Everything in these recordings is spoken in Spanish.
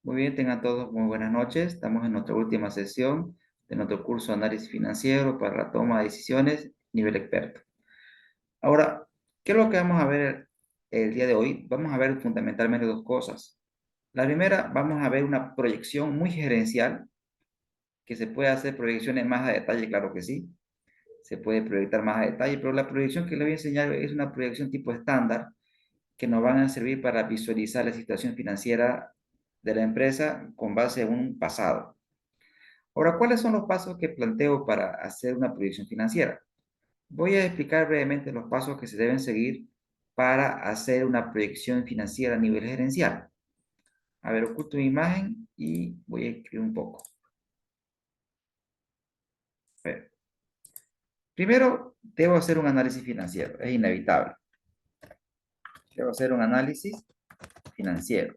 Muy bien, tengan todos muy buenas noches. Estamos en nuestra última sesión de nuestro curso de análisis financiero para la toma de decisiones, nivel experto. Ahora, ¿qué es lo que vamos a ver el día de hoy? Vamos a ver fundamentalmente dos cosas. La primera, vamos a ver una proyección muy gerencial, que se puede hacer proyecciones más a detalle, claro que sí. Se puede proyectar más a detalle, pero la proyección que le voy a enseñar es una proyección tipo estándar, que nos van a servir para visualizar la situación financiera de la empresa con base en un pasado. Ahora, ¿cuáles son los pasos que planteo para hacer una proyección financiera? Voy a explicar brevemente los pasos que se deben seguir para hacer una proyección financiera a nivel gerencial. A ver, oculto mi imagen y voy a escribir un poco. A ver. Primero, debo hacer un análisis financiero, es inevitable. Debo hacer un análisis financiero,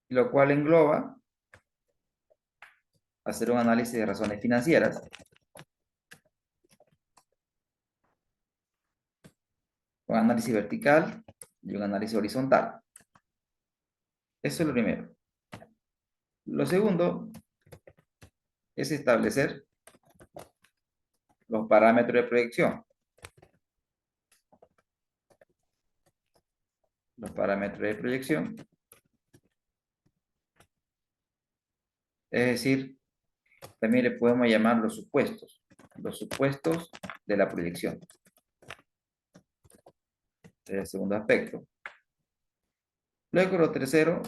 lo cual engloba hacer un análisis de razones financieras, un análisis vertical y un análisis horizontal. Eso es lo primero. Lo segundo es establecer los parámetros de proyección. Los parámetros de proyección, es decir, también le podemos llamar los supuestos de la proyección. Este es el segundo aspecto. Luego lo tercero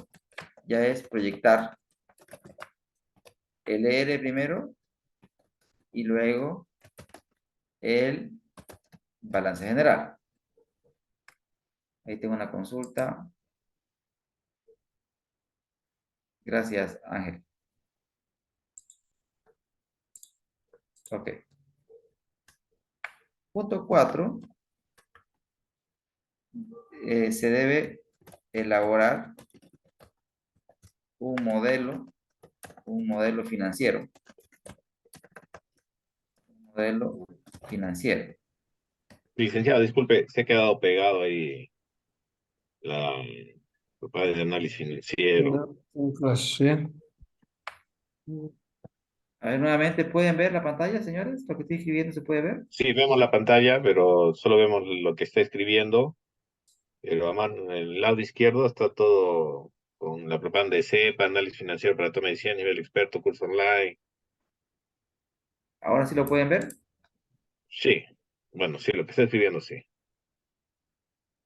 ya es proyectar el ER primero y luego el balance general. Ahí tengo una consulta. Gracias, Ángel. Ok. Punto 4. Se debe elaborar un modelo financiero. Un modelo financiero. Licenciado, disculpe, se ha quedado pegado ahí la papá de análisis financiero. Un flash, ¿sí? A ver, nuevamente, ¿pueden ver la pantalla, señores? Lo que estoy escribiendo se puede ver. Sí, vemos la pantalla, pero solo vemos lo que está escribiendo. Pero a mano, en el lado izquierdo está todo con la propaganda de CEPA, análisis financiero para toma de decisión, nivel experto, curso online. Ahora sí lo pueden ver. Sí, bueno, sí, lo que está escribiendo, sí.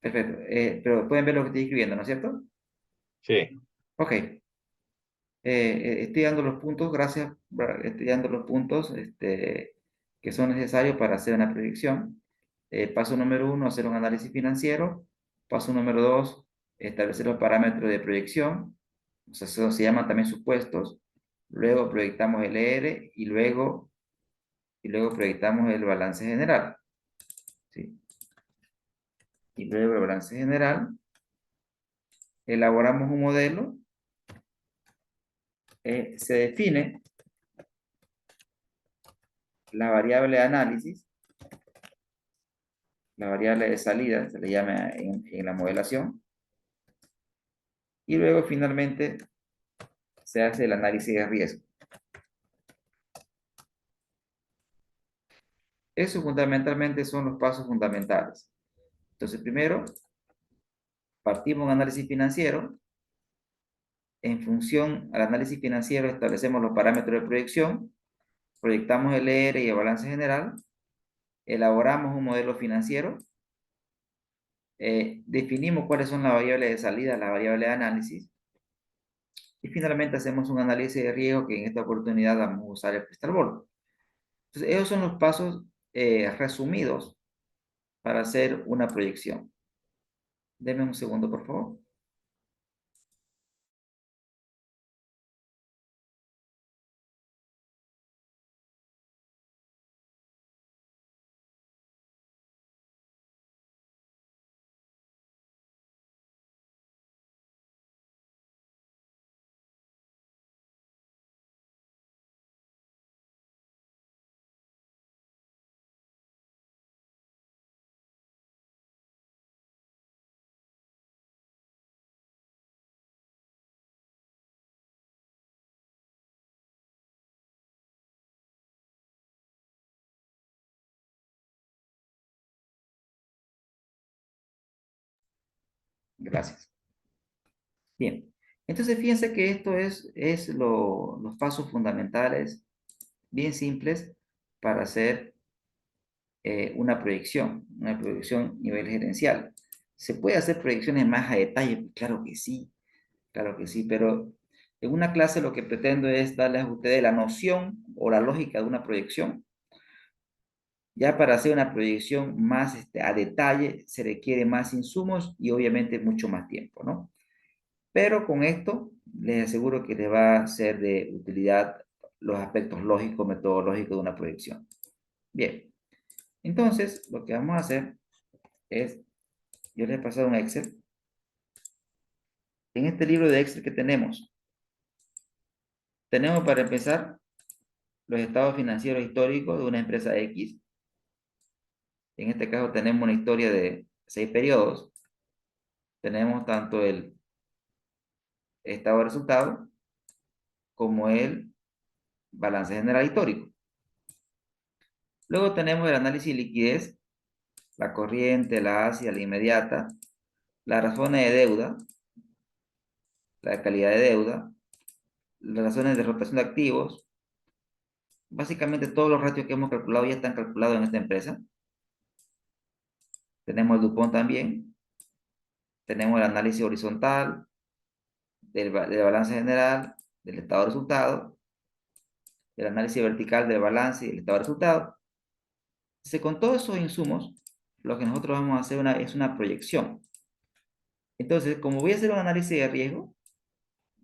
Perfecto. Pero pueden ver lo que estoy escribiendo, ¿no es cierto? Sí, Ok. Estoy dando los puntos, gracias. Estoy dando los puntos que son necesarios para hacer una predicción. Paso número 1, hacer un análisis financiero. Paso número 2, establecer los parámetros de proyección. O sea, eso se llaman también supuestos. Luego proyectamos el ER y luego proyectamos el balance general. ¿Sí? Y luego el balance general, elaboramos un modelo, se define la variable de análisis, la variable de salida, se le llama en la modelación, y luego finalmente se hace el análisis de riesgo. Eso fundamentalmente son los pasos fundamentales. Entonces, primero, partimos un análisis financiero. En función al análisis financiero establecemos los parámetros de proyección, proyectamos el ER y el balance general, elaboramos un modelo financiero, definimos cuáles son las variables de salida, las variables de análisis, y finalmente hacemos un análisis de riesgo que en esta oportunidad vamos a usar el Crystal Ball. Entonces, esos son los pasos resumidos para hacer una proyección. Deme un segundo, por favor. Gracias. Bien. Entonces, fíjense que esto es los pasos fundamentales, bien simples, para hacer una proyección a nivel gerencial. ¿Se puede hacer proyecciones más a detalle? Claro que sí, pero en una clase lo que pretendo es darles a ustedes la noción o la lógica de una proyección. Ya para hacer una proyección más a detalle se requiere más insumos y obviamente mucho más tiempo, ¿no? Pero con esto les aseguro que les va a ser de utilidad los aspectos lógicos, metodológicos de una proyección. Bien, entonces lo que vamos a hacer es, yo les he pasado un Excel. En este libro de Excel que tenemos para empezar los estados financieros históricos de una empresa X. En este caso tenemos una historia de 6 periodos. Tenemos tanto el estado de resultados como el balance general histórico. Luego tenemos el análisis de liquidez, la corriente, la ácida, la inmediata, las razones de deuda, la calidad de deuda, las razones de rotación de activos. Básicamente todos los ratios que hemos calculado ya están calculados en esta empresa. Tenemos el DuPont también. Tenemos el análisis horizontal del balance general, del estado de resultado, el análisis vertical del balance y del estado de resultado. Con todos esos insumos, lo que nosotros vamos a hacer es una proyección. Entonces, como voy a hacer un análisis de riesgo,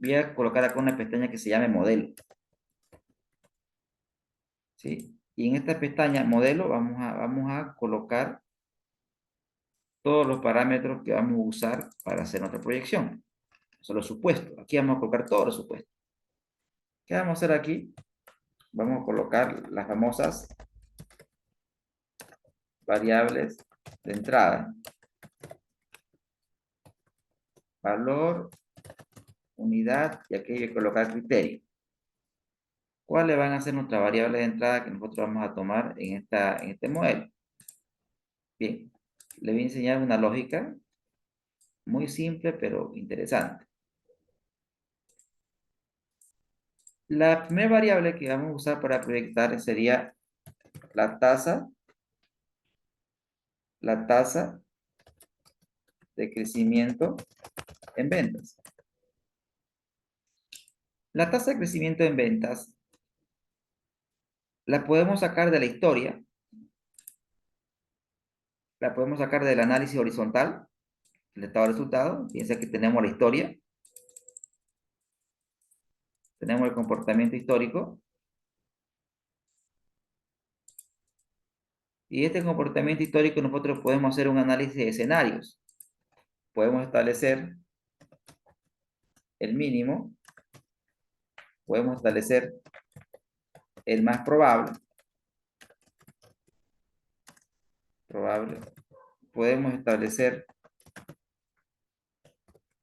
voy a colocar acá una pestaña que se llame modelo. ¿Sí? Y en esta pestaña modelo vamos a colocar todos los parámetros que vamos a usar para hacer nuestra proyección. Son los supuestos. Aquí vamos a colocar todos los supuestos. ¿Qué vamos a hacer aquí? Vamos a colocar las famosas variables de entrada. Valor, unidad, y aquí hay que colocar criterio. ¿Cuáles van a ser nuestras variables de entrada que nosotros vamos a tomar en este modelo? Bien, les voy a enseñar una lógica muy simple pero interesante. La primera variable que vamos a usar para proyectar sería la tasa de crecimiento en ventas. La tasa de crecimiento en ventas la podemos sacar de la historia, la podemos sacar del análisis horizontal, el estado de resultado. Piensa que tenemos la historia, tenemos el comportamiento histórico, y este comportamiento histórico nosotros podemos hacer un análisis de escenarios. Podemos establecer el mínimo, podemos establecer el más probable, podemos establecer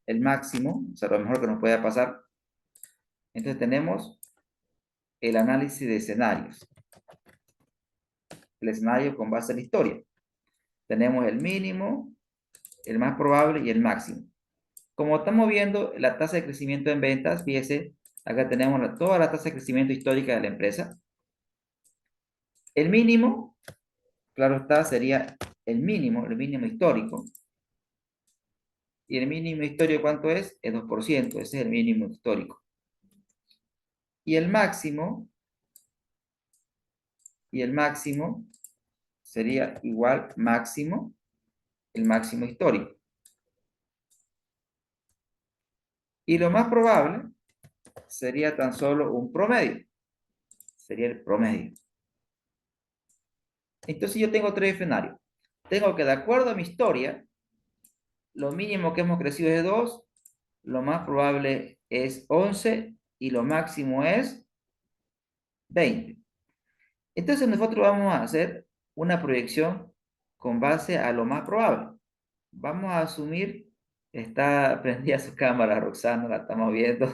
el máximo, o sea, lo mejor que nos pueda pasar. Entonces tenemos el análisis de escenarios, el escenario con base en la historia. Tenemos el mínimo, el más probable y el máximo. Como estamos viendo la tasa de crecimiento en ventas, fíjese, acá tenemos toda la tasa de crecimiento histórica de la empresa. El mínimo, claro está, sería el mínimo histórico. ¿Y el mínimo histórico cuánto es? El 2%, ese es el mínimo histórico. Y el máximo sería igual el máximo histórico. Y lo más probable sería tan solo un promedio. Sería el promedio. Entonces yo tengo 3 escenarios. Tengo que, de acuerdo a mi historia, lo mínimo que hemos crecido es 2, lo más probable es 11 y lo máximo es 20. Entonces nosotros vamos a hacer una proyección con base a lo más probable. Vamos a asumir, está prendida su cámara, Roxana, la estamos viendo.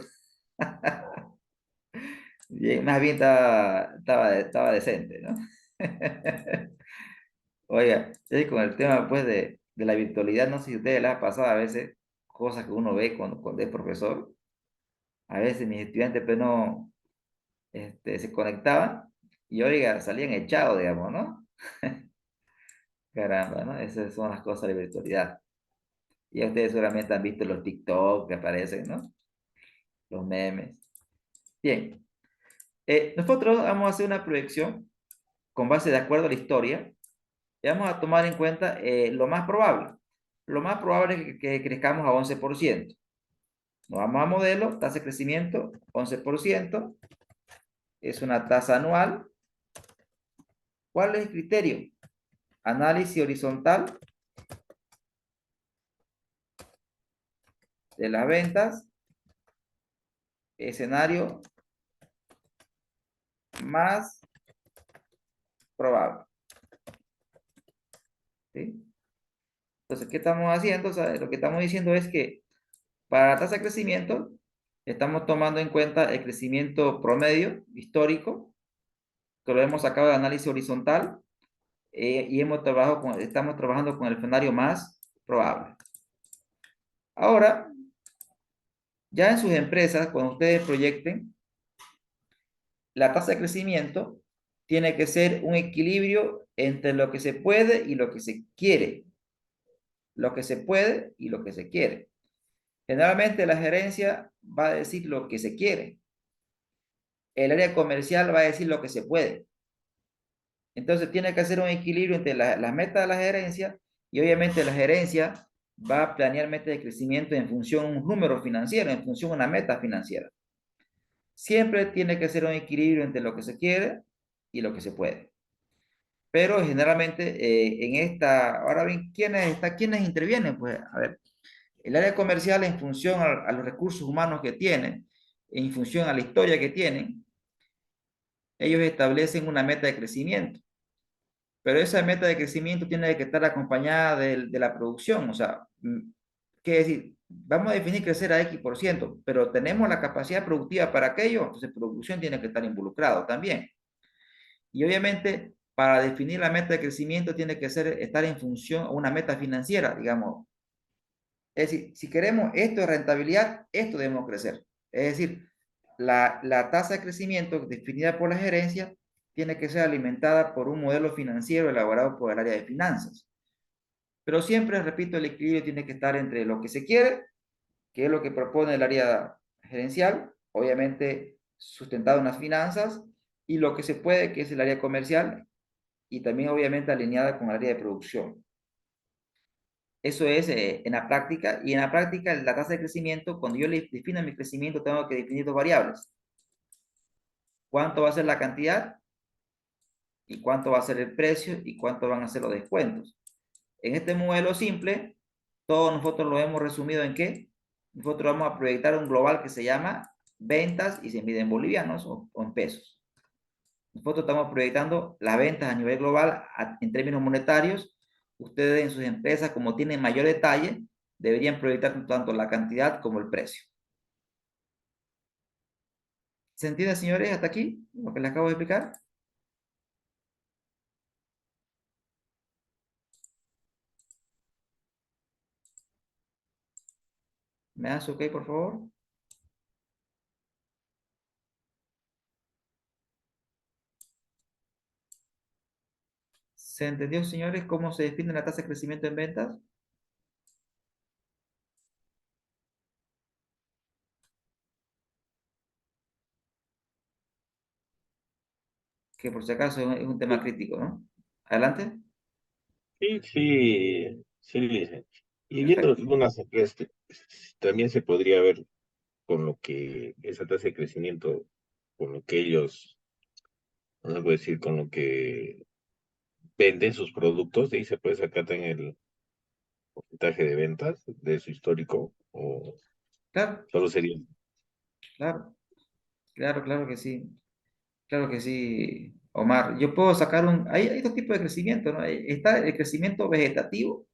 Bien, más bien estaba decente, ¿no? Oiga, con el tema pues de la virtualidad, no sé si a ustedes les ha pasado a veces cosas que uno ve cuando es profesor. A veces mis estudiantes pues no se conectaban y oiga, salían echados, digamos, ¿no? Caramba, ¿no? Esas son las cosas de virtualidad. Y ustedes seguramente han visto los TikTok que aparecen, ¿no? Los memes. Bien, nosotros vamos a hacer una proyección con base de acuerdo a la historia y vamos a tomar en cuenta lo más probable. Lo más probable es que crezcamos a 11%. Nos vamos a modelo, tasa de crecimiento, 11%. Es una tasa anual. ¿Cuál es el criterio? Análisis horizontal de las ventas, escenario más probable. ¿Sí? Entonces, ¿qué estamos haciendo? O sea, lo que estamos diciendo es que para la tasa de crecimiento estamos tomando en cuenta el crecimiento promedio histórico, que lo hemos sacado de análisis horizontal, y estamos trabajando con el escenario más probable. Ahora, ya en sus empresas, cuando ustedes proyecten, la tasa de crecimiento tiene que ser un equilibrio entre lo que se puede y lo que se quiere. Lo que se puede y lo que se quiere. Generalmente la gerencia va a decir lo que se quiere. El área comercial va a decir lo que se puede. Entonces tiene que hacer un equilibrio entre las metas de la gerencia y obviamente la gerencia va a planear metas de crecimiento en función de un número financiero, en función de una meta financiera. Siempre tiene que ser un equilibrio entre lo que se quiere y lo que se puede. Pero generalmente ahora bien, ¿quiénes intervienen? Pues a ver, el área comercial en función a los recursos humanos que tienen, en función a la historia que tienen, ellos establecen una meta de crecimiento. Pero esa meta de crecimiento tiene que estar acompañada de la producción. O sea, ¿qué decir? Vamos a definir crecer a X%, pero tenemos la capacidad productiva para aquello, entonces producción tiene que estar involucrado también. Y obviamente, para definir la meta de crecimiento tiene que estar en función a una meta financiera, digamos. Es decir, si queremos esto de rentabilidad, esto debemos crecer. Es decir, la tasa de crecimiento definida por la gerencia tiene que ser alimentada por un modelo financiero elaborado por el área de finanzas. Pero siempre, repito, el equilibrio tiene que estar entre lo que se quiere, que es lo que propone el área gerencial, obviamente sustentado en las finanzas, y lo que se puede, que es el área comercial, y también obviamente alineada con el área de producción. Eso es en la práctica, y en la práctica la tasa de crecimiento, cuando yo le defino mi crecimiento, tengo que definir dos variables. ¿Cuánto va a ser la cantidad? ¿Y cuánto va a ser el precio? ¿Y cuánto van a ser los descuentos? En este modelo simple, todos nosotros lo hemos resumido en qué? Nosotros vamos a proyectar un global que se llama ventas y se mide en bolivianos o en pesos. Nosotros estamos proyectando las ventas a nivel global en términos monetarios. Ustedes en sus empresas, como tienen mayor detalle, deberían proyectar tanto la cantidad como el precio. ¿Se entiende, señores, hasta aquí lo que les acabo de explicar? ¿Me das ok, por favor? ¿Se entendió, señores, cómo se define la tasa de crecimiento en ventas? Que por si acaso es un tema crítico, ¿no? Adelante. Sí, sí, sí, Lice. Y viendo Perfecto. algunas empresas, también se podría ver con lo que esa tasa de crecimiento, con lo que ellos, no se puede decir, con lo que venden sus productos, de ahí se puede sacar también el porcentaje de ventas de su histórico, o Claro, solo sería. claro, claro que sí. Claro que sí, Omar. Yo puedo sacar hay dos tipos de crecimiento, ¿no? Está el crecimiento vegetativo,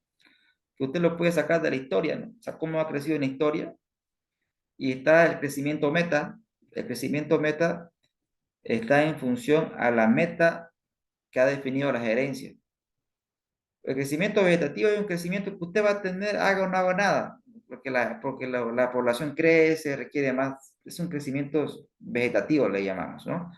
que usted lo puede sacar de la historia, ¿no? O sea, cómo ha crecido en la historia. Y está el crecimiento meta. El crecimiento meta está en función a la meta que ha definido la gerencia. El crecimiento vegetativo es un crecimiento que usted va a tener, haga o no haga nada. Porque la población crece, requiere más, es un crecimiento vegetativo, le llamamos, ¿no?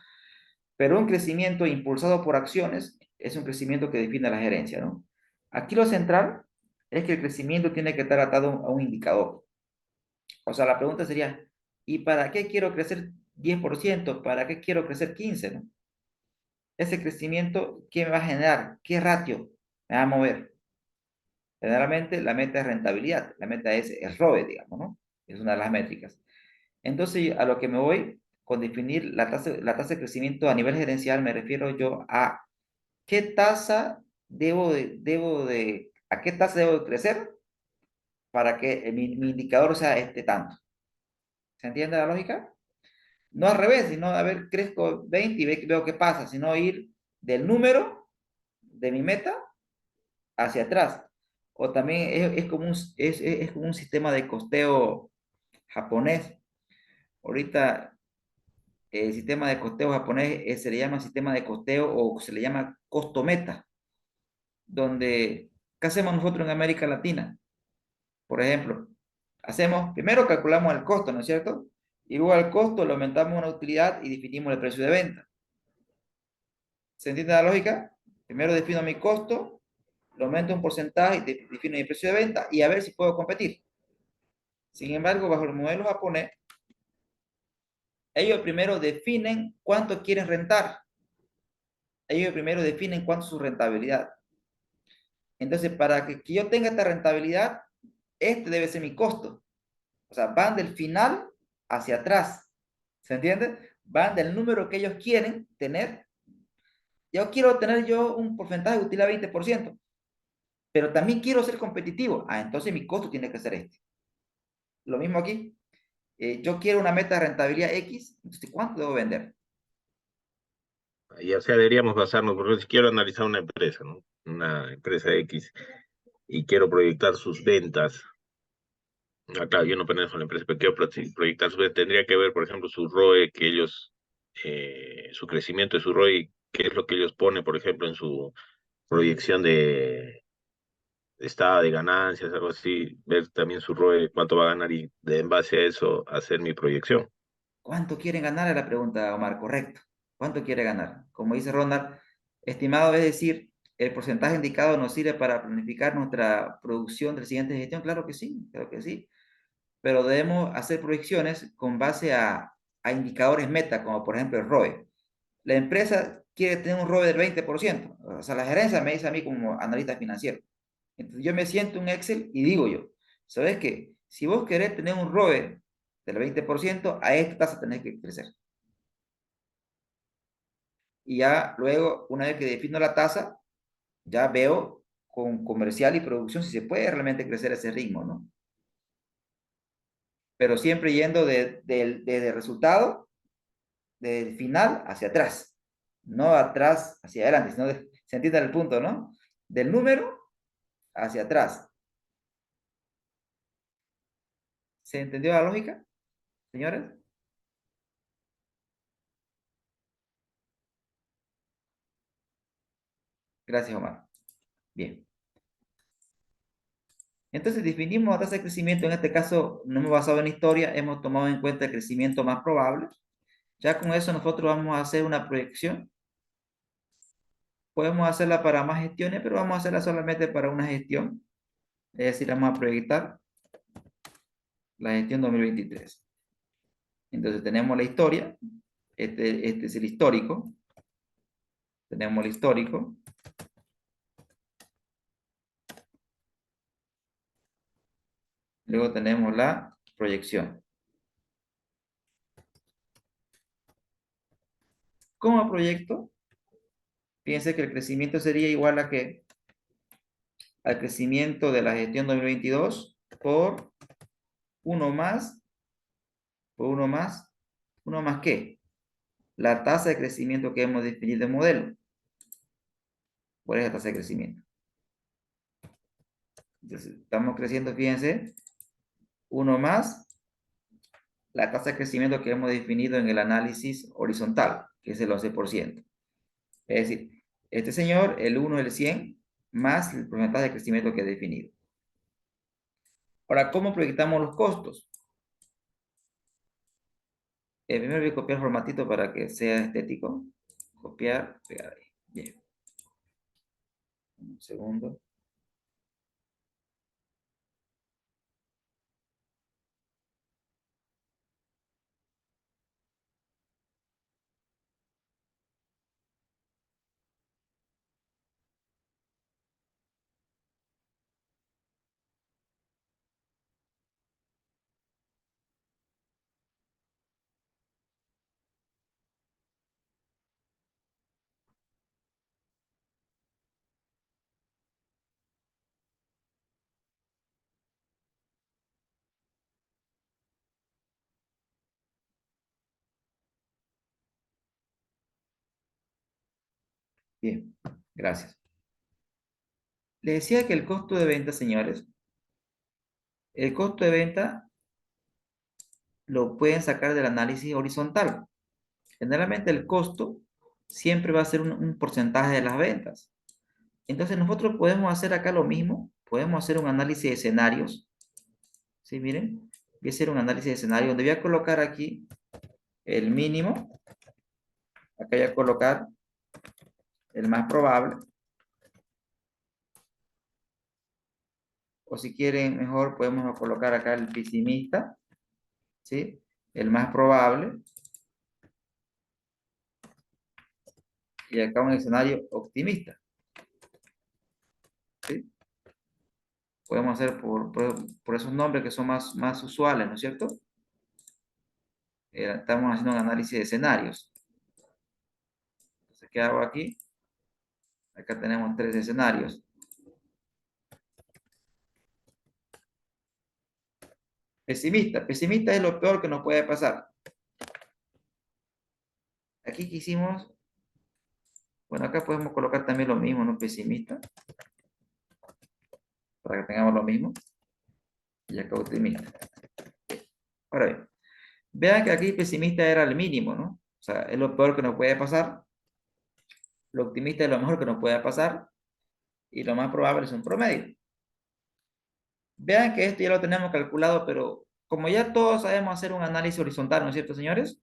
Pero un crecimiento impulsado por acciones es un crecimiento que define la gerencia, ¿no? Aquí lo central es que el crecimiento tiene que estar atado a un indicador. O sea, la pregunta sería, ¿y para qué quiero crecer 10%? ¿Para qué quiero crecer 15%? ¿No? Ese crecimiento, ¿qué me va a generar? ¿Qué ratio me va a mover? Generalmente la meta es rentabilidad, la meta es el ROE, digamos, ¿no? Es una de las métricas. Entonces, a lo que me voy con definir la tasa de crecimiento a nivel gerencial, me refiero yo a qué tasa a qué tasa debo de crecer para que mi indicador sea este tanto. ¿Se entiende la lógica? No al revés, sino, a ver, crezco 20 y veo qué pasa, sino ir del número de mi meta hacia atrás. O también es como un sistema de costeo japonés. Ahorita el sistema de costeo japonés se le llama sistema de costeo o se le llama costo meta, donde, ¿qué hacemos nosotros en América Latina? Por ejemplo, primero calculamos el costo, ¿no es cierto? Y luego al costo le aumentamos una utilidad y definimos el precio de venta. ¿Se entiende la lógica? Primero defino mi costo, lo aumento un porcentaje y defino mi precio de venta y a ver si puedo competir. Sin embargo, bajo el modelo japonés, ellos primero definen cuánto quieren rentar. Ellos primero definen cuánto es su rentabilidad. Entonces, para que yo tenga esta rentabilidad, este debe ser mi costo. O sea, van del final hacia atrás. ¿Se entiende? Van del número que ellos quieren tener. Yo quiero tener un porcentaje de utilidad 20%, pero también quiero ser competitivo. Entonces mi costo tiene que ser este. Lo mismo aquí. Yo quiero una meta de rentabilidad X, entonces ¿cuánto debo vender? Y o sea, deberíamos basarnos, porque si quiero analizar una empresa, ¿no? Una empresa X, y quiero proyectar sus ventas. Claro, yo no pertenezco a la empresa, pero quiero proyectar sus ventas. Tendría que ver, por ejemplo, su ROE, que ellos, su crecimiento de su ROE, qué es lo que ellos ponen, por ejemplo, en su proyección de estado de ganancias, algo así, ver también su ROE, cuánto va a ganar y en base a eso hacer mi proyección. ¿Cuánto quieren ganar? Es la pregunta, Omar, correcto. ¿Cuánto quiere ganar? Como dice Ronald, estimado, es decir, ¿el porcentaje indicado nos sirve para planificar nuestra producción del siguiente gestión? Claro que sí, claro que sí. Pero debemos hacer proyecciones con base a indicadores meta, como por ejemplo el ROE. La empresa quiere tener un ROE del 20%. O sea, la gerencia me dice a mí como analista financiero. Entonces yo me siento en Excel y digo yo, ¿sabes qué? Si vos querés tener un ROE del 20%, a esta tasa tenés que crecer. Y ya luego, una vez que defino la tasa, ya veo con comercial y producción si se puede realmente crecer a ese ritmo, ¿no? Pero siempre yendo desde el resultado, del final hacia atrás. No atrás hacia adelante, sino se entiende el punto, ¿no? Del número hacia atrás. ¿Se entendió la lógica, señores? Gracias, Omar. Bien. Entonces definimos la tasa de crecimiento. En este caso no hemos basado en historia, hemos tomado en cuenta el crecimiento más probable. Ya con eso nosotros vamos a hacer una proyección. Podemos hacerla para más gestiones, pero vamos a hacerla solamente para una gestión. Es decir, vamos a proyectar la gestión 2023. Entonces tenemos la historia. Este es el histórico. Tenemos el histórico. Luego tenemos la proyección. Como proyecto, fíjense que el crecimiento sería igual a que al crecimiento de la gestión 2022 por uno más, por uno más qué, la tasa de crecimiento que hemos definido en modelo. ¿Cuál es la tasa de crecimiento? Entonces, estamos creciendo, fíjense, uno más la tasa de crecimiento que hemos definido en el análisis horizontal, que es el 11%. Es decir, este señor, el 1 el 100, más el porcentaje de crecimiento que he definido. Ahora, ¿cómo proyectamos los costos? Primero voy a copiar el formatito para que sea estético. Copiar, pegar ahí. Bien. Un segundo. Bien. Gracias. Les decía que el costo de venta, señores, el costo de venta lo pueden sacar del análisis horizontal. Generalmente el costo siempre va a ser un porcentaje de las ventas. Entonces nosotros podemos hacer acá lo mismo. Podemos hacer un análisis de escenarios. ¿Sí? Miren, voy a hacer un análisis de escenario donde voy a colocar aquí el mínimo. Acá voy a colocar el más probable. O si quieren mejor podemos colocar acá el pesimista. ¿Sí? El más probable. Y acá un escenario optimista. ¿Sí? Podemos hacer por esos nombres que son más usuales, ¿no es cierto? Estamos haciendo un análisis de escenarios. Entonces, ¿qué hago aquí? Acá tenemos 3 escenarios. Pesimista. Pesimista es lo peor que nos puede pasar. Aquí quisimos, bueno, acá podemos colocar también lo mismo, ¿no? Pesimista, para que tengamos lo mismo. Y acá optimista. Ahora bien, vean que aquí pesimista era el mínimo, ¿no? O sea, es lo peor que nos puede pasar. Lo optimista es lo mejor que nos puede pasar. Y lo más probable es un promedio. Vean que esto ya lo tenemos calculado, pero como ya todos sabemos hacer un análisis horizontal, ¿no es cierto, señores?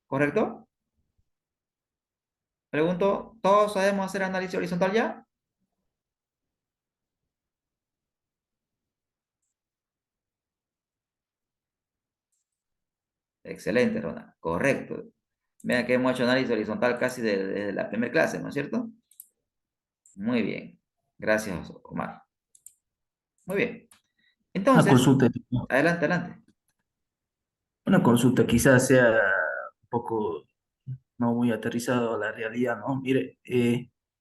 ¿Correcto? Pregunto, ¿todos sabemos hacer análisis horizontal ya? Excelente, Ronald. Correcto. Vean que hemos hecho análisis horizontal casi desde la primera clase, ¿no es cierto? Muy bien. Gracias, Omar. Muy bien. Una Entonces, consulta, adelante, adelante. una consulta quizás sea un poco no muy aterrizado a la realidad, ¿no? Mire,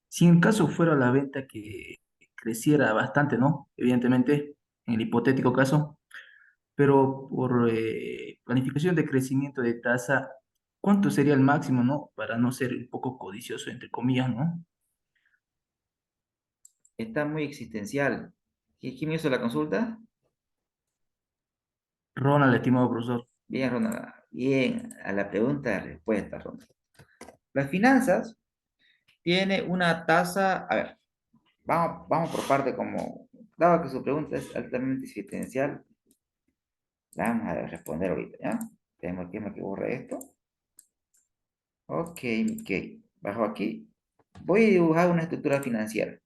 si en caso fuera la venta que creciera bastante, ¿no? Evidentemente, en el hipotético caso, pero por planificación de crecimiento de tasa, ¿cuánto sería el máximo, ¿no? Para no ser un poco codicioso, entre comillas, ¿no? Está muy existencial. ¿Quién me hizo la consulta? Ronald, estimado profesor. Bien, Ronald. Bien, a la pregunta de respuesta, Ronald. Las finanzas tiene una tasa, a ver, vamos por parte como, dado que su pregunta es altamente existencial, la vamos a responder ahorita, ¿ya? Tenemos el tiempo que borre esto. Ok, ok. Bajo aquí. Voy a dibujar una estructura financiera.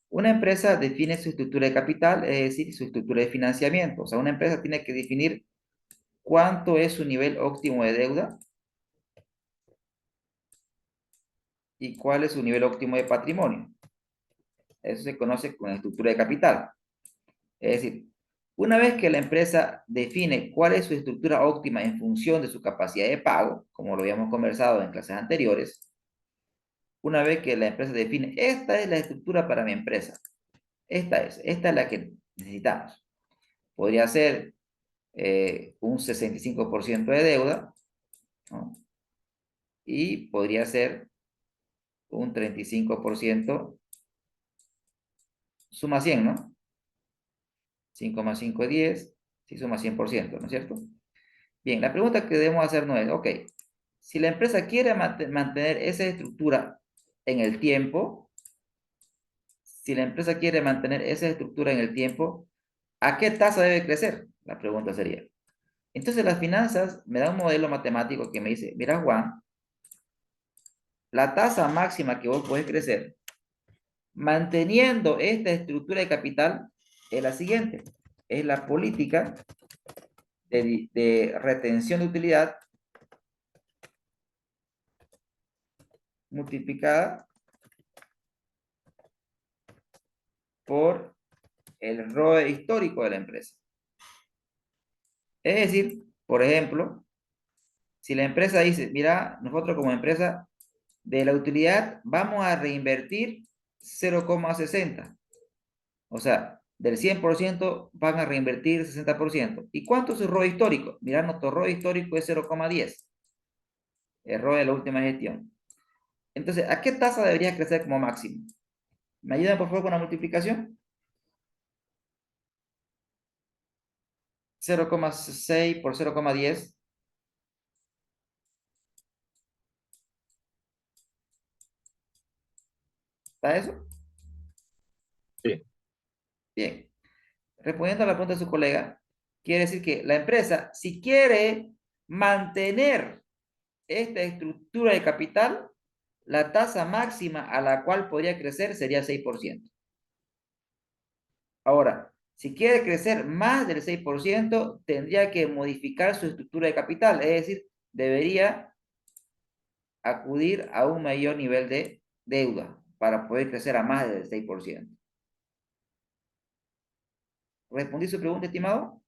Una empresa define su estructura de capital, es decir, su estructura de financiamiento. O sea, una empresa tiene que definir cuánto es su nivel óptimo de deuda y cuál es su nivel óptimo de patrimonio. Eso se conoce como estructura de capital. Es decir, una vez que la empresa define cuál es su estructura óptima en función de su capacidad de pago, como lo habíamos conversado en clases anteriores, una vez que la empresa define, esta es la estructura para mi empresa, esta es la que necesitamos. Podría ser un 65% de deuda, ¿no? Y podría ser un 35% suma 100, ¿no? 5 más 5 es 10, si suma 100%, ¿no es cierto? Bien, la pregunta que debemos hacer no es, ok, si la empresa quiere mantener esa estructura en el tiempo, si la empresa quiere mantener esa estructura en el tiempo, ¿a qué tasa debe crecer? La pregunta sería. Entonces las finanzas me da un modelo matemático que me dice, mira Juan, la tasa máxima que vos podés crecer manteniendo esta estructura de capital es la siguiente. Es la política de retención de utilidad multiplicada por el ROE histórico de la empresa. Es decir, por ejemplo, si la empresa dice, mira, nosotros como empresa de la utilidad vamos a reinvertir 0,60. O sea, del 100% van a reinvertir 60%. ¿Y cuánto es su ROE histórico? Mira, nuestro ROE histórico es 0,10. El ROE de la última gestión. Entonces, ¿a qué tasa debería crecer como máximo? ¿Me ayudan por favor con la multiplicación? 0,6 por 0,10. ¿Está eso? Sí. Bien. Respondiendo a la pregunta de su colega, quiere decir que la empresa, si quiere mantener esta estructura de capital, la tasa máxima a la cual podría crecer sería 6%. Ahora, si quiere crecer más del 6%, tendría que modificar su estructura de capital, es decir, debería acudir a un mayor nivel de deuda para poder crecer a más del 6%. ¿Respondí su pregunta, estimado?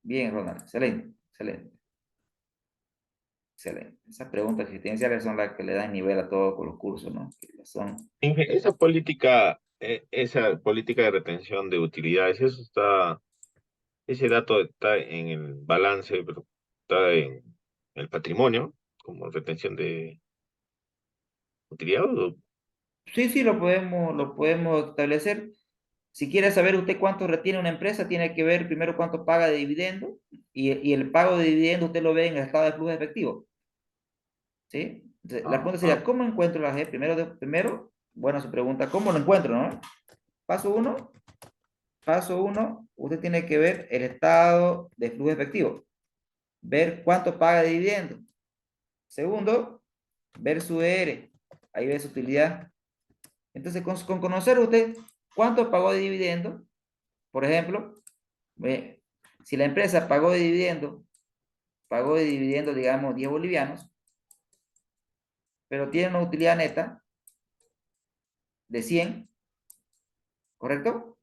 Bien, Ronald. Excelente, excelente, excelente. Esas preguntas existenciales son las que le dan nivel a todos los cursos, ¿no? Que son... Esa política de retención de utilidades, ese dato está en el balance, pero está en el patrimonio, como retención de utilidades. Sí, sí, lo podemos establecer. Si quiere saber usted cuánto retiene una empresa, tiene que ver primero cuánto paga de dividendo y el pago de dividendo usted lo ve en el estado de flujo de efectivo. ¿Sí? Entonces, la pregunta sería, ¿cómo encuentro la G? Primero, bueno, su pregunta, ¿cómo lo encuentro, no? Paso uno, usted tiene que ver el estado de flujo de efectivo, ver cuánto paga de dividendo. Segundo, ver su ER, ahí ve su utilidad. Entonces, con conocer usted cuánto pagó de dividendo, por ejemplo, si la empresa pagó de dividendo, digamos, 10 bolivianos, pero tiene una utilidad neta de 100, ¿correcto?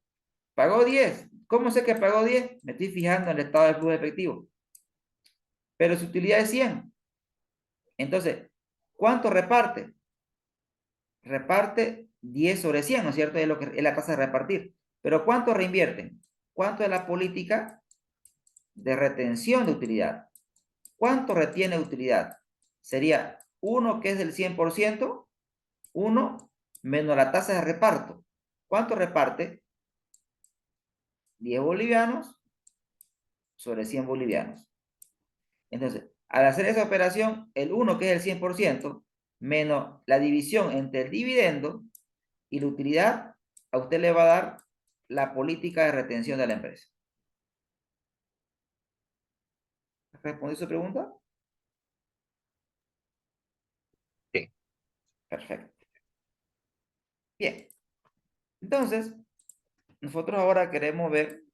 Pagó 10. ¿Cómo sé que pagó 10? Me estoy fijando en el estado de flujo de efectivo. Pero su utilidad es 100. Entonces, ¿cuánto reparte? Reparte 10 sobre 100, ¿no es cierto? Es lo que es la tasa de repartir. Pero ¿cuánto reinvierten? ¿Cuánto es la política de retención de utilidad? ¿Cuánto retiene utilidad? Sería 1 que es del 100%, 1 menos la tasa de reparto. ¿Cuánto reparte? 10 bolivianos sobre 100 bolivianos. Entonces, al hacer esa operación, el 1 que es el 100% menos la división entre el dividendo y la utilidad, a usted le va a dar la política de retención de la empresa. ¿Respondió su pregunta? Sí. Perfecto. Bien. Entonces, nosotros ahora queremos ver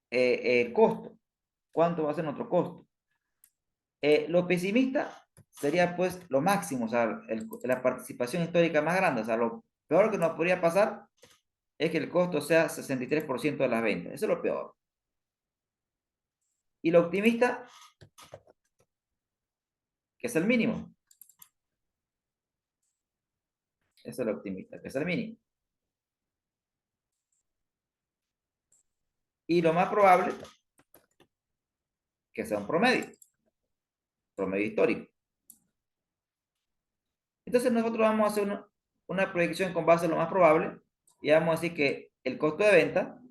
el costo. ¿Cuánto va a ser nuestro costo? Lo pesimista sería pues lo máximo, o sea, la participación histórica más grande. O sea, lo peor que nos podría pasar es que el costo sea 63% de las ventas. Eso es lo peor. Y lo optimista, que es el mínimo. Eso es lo optimista, que es el mínimo. Y lo más probable, que sea un promedio histórico. Entonces nosotros vamos a hacer una proyección con base en lo más probable y vamos a decir que el costo de venta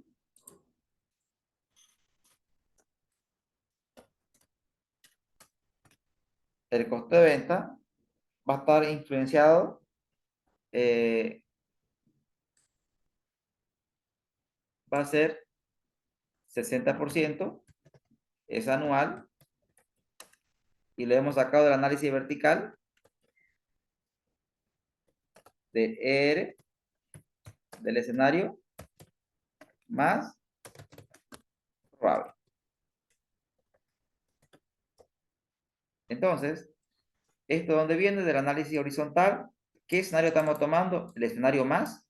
el costo de venta va a estar influenciado, eh, va a ser 60%, es anual, y lo hemos sacado del análisis vertical de ER del escenario más probable. Entonces, ¿esto de dónde viene? Del análisis horizontal. ¿Qué escenario estamos tomando? El escenario más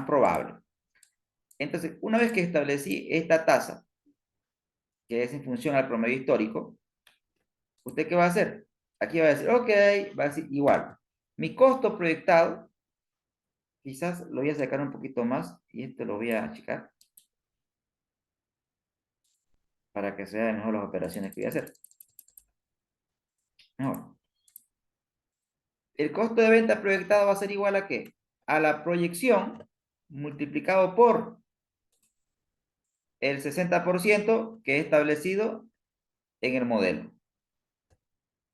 probable. Entonces, una vez que establecí esta tasa, que es en función al promedio histórico, ¿usted qué va a hacer? Aquí va a decir, ok, va a decir igual. Mi costo proyectado, quizás lo voy a sacar un poquito más y esto lo voy a achicar para que se vean mejor las operaciones que voy a hacer. Mejor. El costo de venta proyectado va a ser igual a ¿qué? A la proyección multiplicado por el 60% que he establecido en el modelo.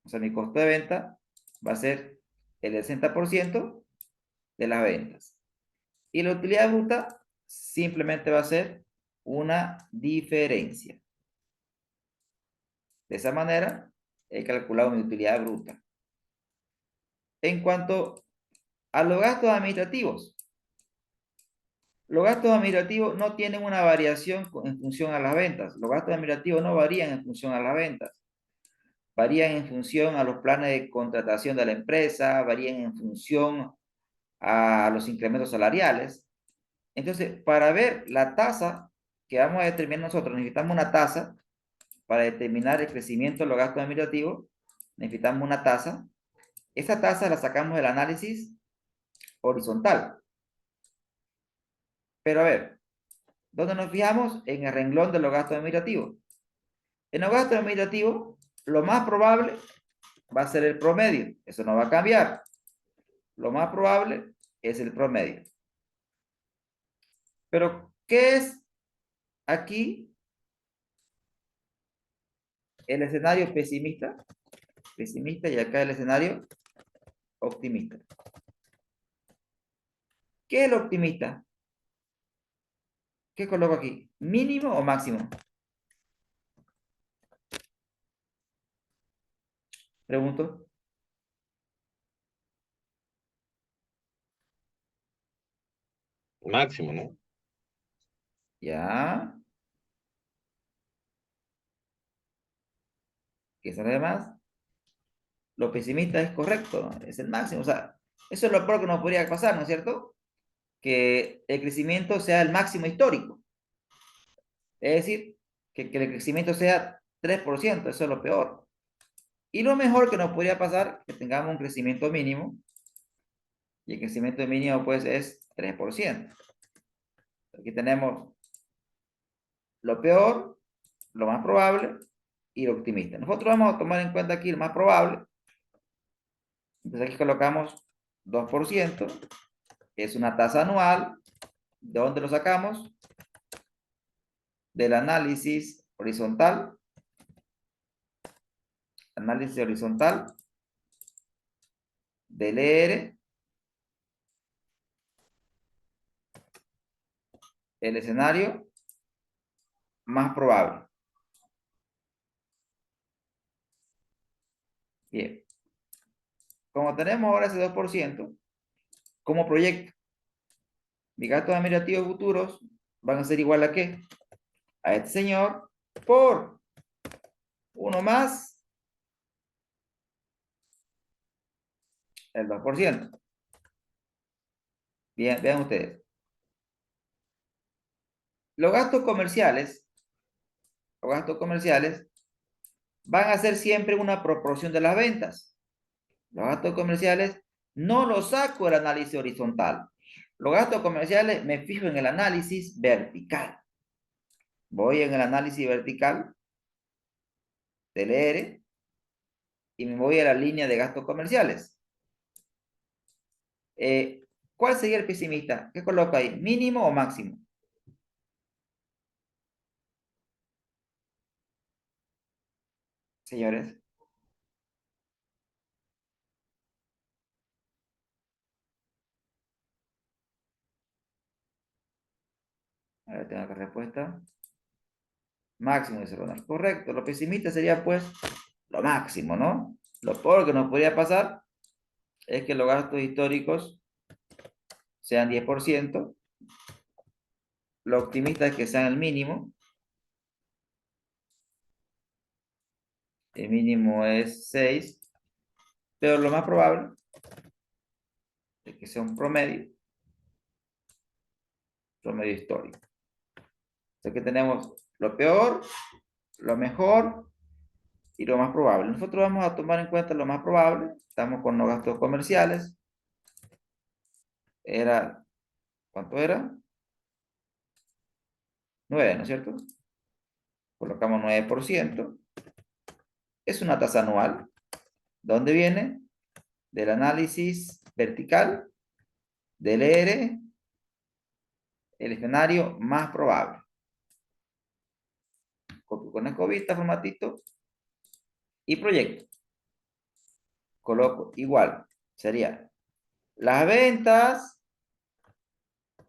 O sea, mi costo de venta va a ser el 60% de las ventas. Y la utilidad bruta simplemente va a ser una diferencia. De esa manera, he calculado mi utilidad bruta. En cuanto a los gastos administrativos no tienen una variación en función a las ventas. Los gastos administrativos no varían en función a las ventas. Varían en función a los planes de contratación de la empresa, varían en función a los incrementos salariales. Entonces, para ver la tasa que vamos a determinar nosotros, necesitamos una tasa para determinar el crecimiento de los gastos administrativos. Necesitamos una tasa. Esa tasa la sacamos del análisis horizontal. Pero a ver, ¿dónde nos fijamos? En el renglón de los gastos administrativos. En los gastos administrativos, lo más probable va a ser el promedio. Eso no va a cambiar. Lo más probable es el promedio. Pero, ¿qué es aquí el escenario pesimista? Pesimista, y acá el escenario optimista. ¿Qué es el optimista? ¿Qué coloco aquí? ¿Mínimo o máximo? Pregunto. Máximo, ¿no? Ya. ¿Qué sale más? Lo pesimista es correcto, ¿no? Es el máximo. O sea, eso es lo peor que nos podría pasar, ¿no es cierto? Que el crecimiento sea el máximo histórico. Es decir, que el crecimiento sea 3%, eso es lo peor. Y lo mejor que nos podría pasar, que tengamos un crecimiento mínimo, y el crecimiento mínimo pues es 3%. Aquí tenemos lo peor, lo más probable y lo optimista. Nosotros vamos a tomar en cuenta aquí el más probable. Entonces aquí colocamos 2%, es una tasa anual. ¿De dónde lo sacamos? Del análisis horizontal. Análisis horizontal del ER, el escenario más probable. Bien. Como tenemos ahora ese 2%, como proyecto, mis gastos administrativos futuros van a ser igual a ¿qué? A este señor por uno más el 2%. Bien, vean ustedes. Los gastos comerciales, los gastos comerciales van a ser siempre una proporción de las ventas. Los gastos comerciales no los saco del análisis horizontal. Los gastos comerciales me fijo en el análisis vertical. Voy en el análisis vertical del ER y me voy a la línea de gastos comerciales. ¿Cuál sería el pesimista? ¿Qué coloco ahí? ¿Mínimo o máximo? Señores. Ya tengo la respuesta. Máximo, dice Ronald. Correcto. Lo pesimista sería, pues, lo máximo, ¿no? Lo peor que nos podría pasar es que los gastos históricos sean 10%. Lo optimista es que sean el mínimo. El mínimo es 6. Pero lo más probable es que sea un promedio histórico. O sea que tenemos lo peor, lo mejor y lo más probable. Nosotros vamos a tomar en cuenta lo más probable. Estamos con los gastos comerciales. ¿Cuánto era? 9, ¿no es cierto? Colocamos 9%. Es una tasa anual. ¿Dónde viene? Del análisis vertical del ER, el escenario más probable. Copio con escobita, formatito, y proyecto. Coloco igual. Sería las ventas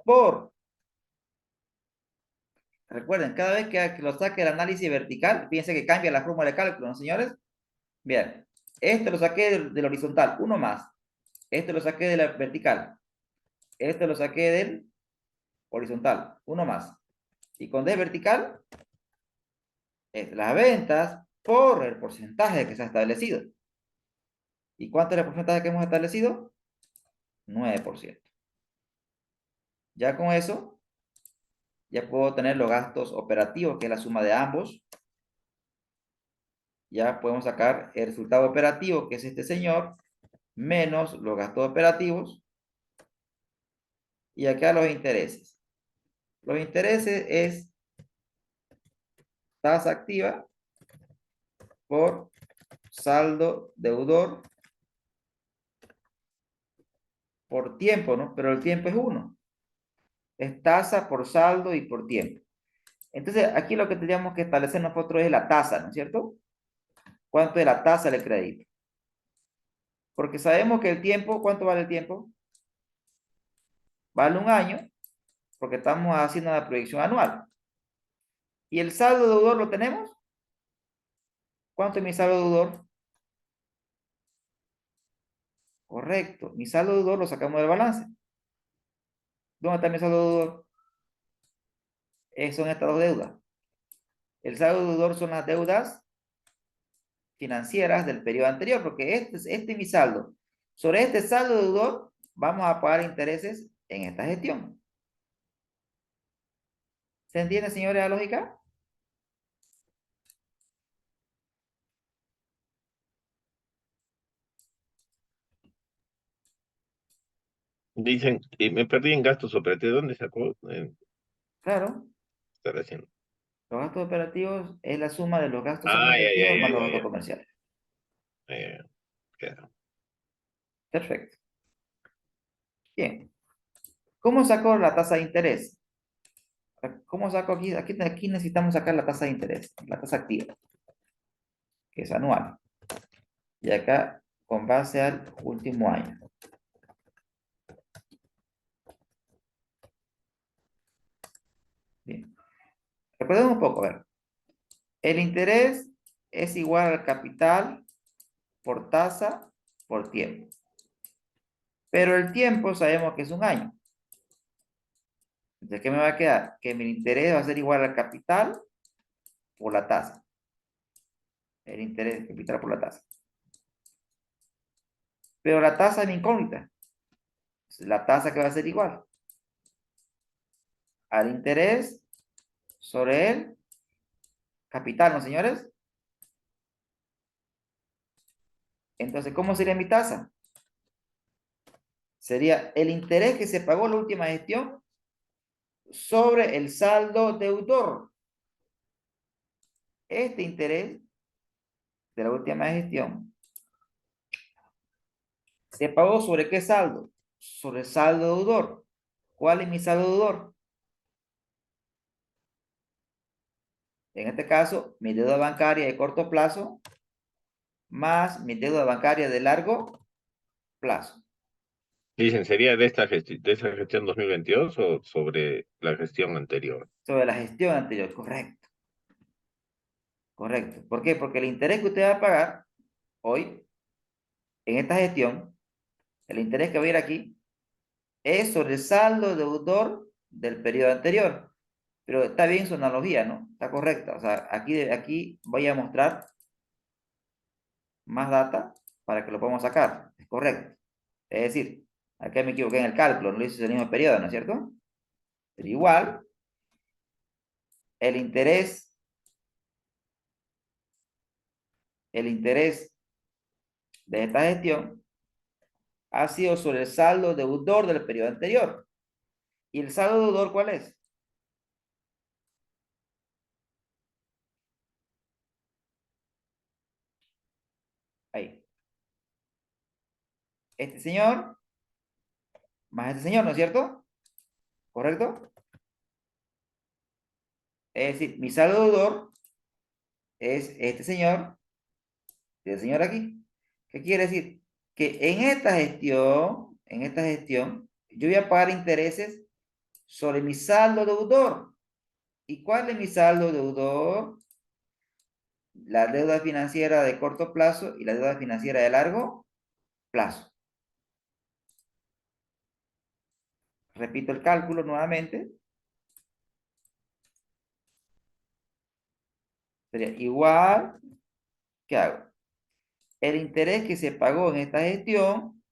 por. Recuerden, cada vez que lo saque el análisis vertical, fíjense que cambia la fórmula de cálculo, ¿no, señores? Bien, este lo saqué del horizontal, uno más. Este lo saqué de la vertical. Este lo saqué del horizontal, uno más. Y con D vertical, es las ventas por el porcentaje que se ha establecido. ¿Y cuánto es el porcentaje que hemos establecido? 9%. Ya con eso, ya puedo tener los gastos operativos, que es la suma de ambos. Ya podemos sacar el resultado operativo, que es este señor, menos los gastos operativos. Y acá los intereses. Los intereses es tasa activa por saldo deudor por tiempo, ¿no? Pero el tiempo es 1. Es tasa por saldo y por tiempo. Entonces, aquí lo que tendríamos que establecer nosotros es la tasa, ¿no es cierto? ¿Cuánto es la tasa del crédito? Porque sabemos que el tiempo, ¿cuánto vale el tiempo? Vale un año, porque estamos haciendo una proyección anual. ¿Y el saldo deudor lo tenemos? ¿Cuánto es mi saldo deudor? Correcto. Mi saldo deudor lo sacamos del balance. ¿Dónde está mi saldo deudor? Son estas dos deudas. El saldo deudor son las deudas financieras del periodo anterior, porque este es mi saldo. Sobre este saldo deudor vamos a pagar intereses en esta gestión. ¿Se entiende, señores, la lógica? Dicen, y me perdí en gastos operativos. ¿Dónde sacó? Claro. Estar haciendo. Los gastos operativos es la suma de los gastos Ah, ya, ya, administrativos más ya, los ya, gastos ya. comerciales. Claro. Perfecto. Bien. ¿Cómo saco la tasa de interés? ¿Cómo saco aquí? Aquí necesitamos sacar la tasa de interés, la tasa activa, que es anual. Y acá con base al último año. Bien. Recordemos un poco, a ver. El interés es igual al capital por tasa por tiempo. Pero el tiempo sabemos que es un año. Entonces, ¿qué me va a quedar? Que mi interés va a ser igual al capital por la tasa. El interés capital por la tasa. Pero la tasa es mi incógnita. La tasa que va a ser igual al interés sobre el capital, ¿no, señores? Entonces, ¿cómo sería mi tasa? Sería el interés que se pagó la última gestión sobre el saldo deudor. Este interés de la última gestión se pagó sobre ¿qué saldo? Sobre el saldo deudor. ¿Cuál es mi saldo deudor? En este caso, mi deuda bancaria de corto plazo más mi deuda bancaria de largo plazo. Dicen, ¿sería de esta gestión 2022 o sobre la gestión anterior? Sobre la gestión anterior, correcto, correcto. ¿Por qué? Porque el interés que usted va a pagar hoy en esta gestión, el interés que va a ir aquí, es sobre el saldo deudor del periodo anterior. Pero está bien su analogía, ¿no? Está correcta. O sea, aquí voy a mostrar más data para que lo podamos sacar. Es correcto. Es decir, aquí me equivoqué en el cálculo, no lo hice en el mismo periodo, ¿no es cierto? Pero igual, el interés, el interés de esta gestión ha sido sobre el saldo deudor del periodo anterior. ¿Y el saldo deudor cuál es? Ahí. Este señor más este señor, ¿no es cierto? ¿Correcto? Es decir, mi saldo deudor es este señor y el señor aquí. ¿Qué quiere decir? Que en esta gestión, yo voy a pagar intereses sobre mi saldo deudor. ¿Y cuál es mi saldo deudor? La deuda financiera de corto plazo y la deuda financiera de largo plazo. Repito el cálculo nuevamente. Sería igual, ¿qué hago? El interés que se pagó en esta gestión,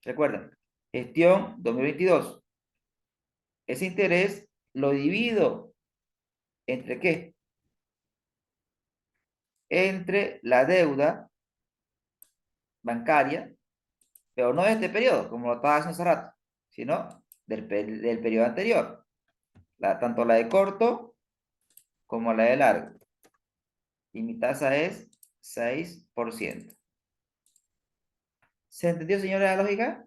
recuerden, gestión 2022. Ese interés lo divido entre ¿qué? Entre la deuda bancaria, pero no de este periodo, como lo estaba haciendo hace rato, sino del periodo anterior. Tanto la de corto como la de largo. Y mi tasa es 6%. ¿Se entendió, señora, la lógica?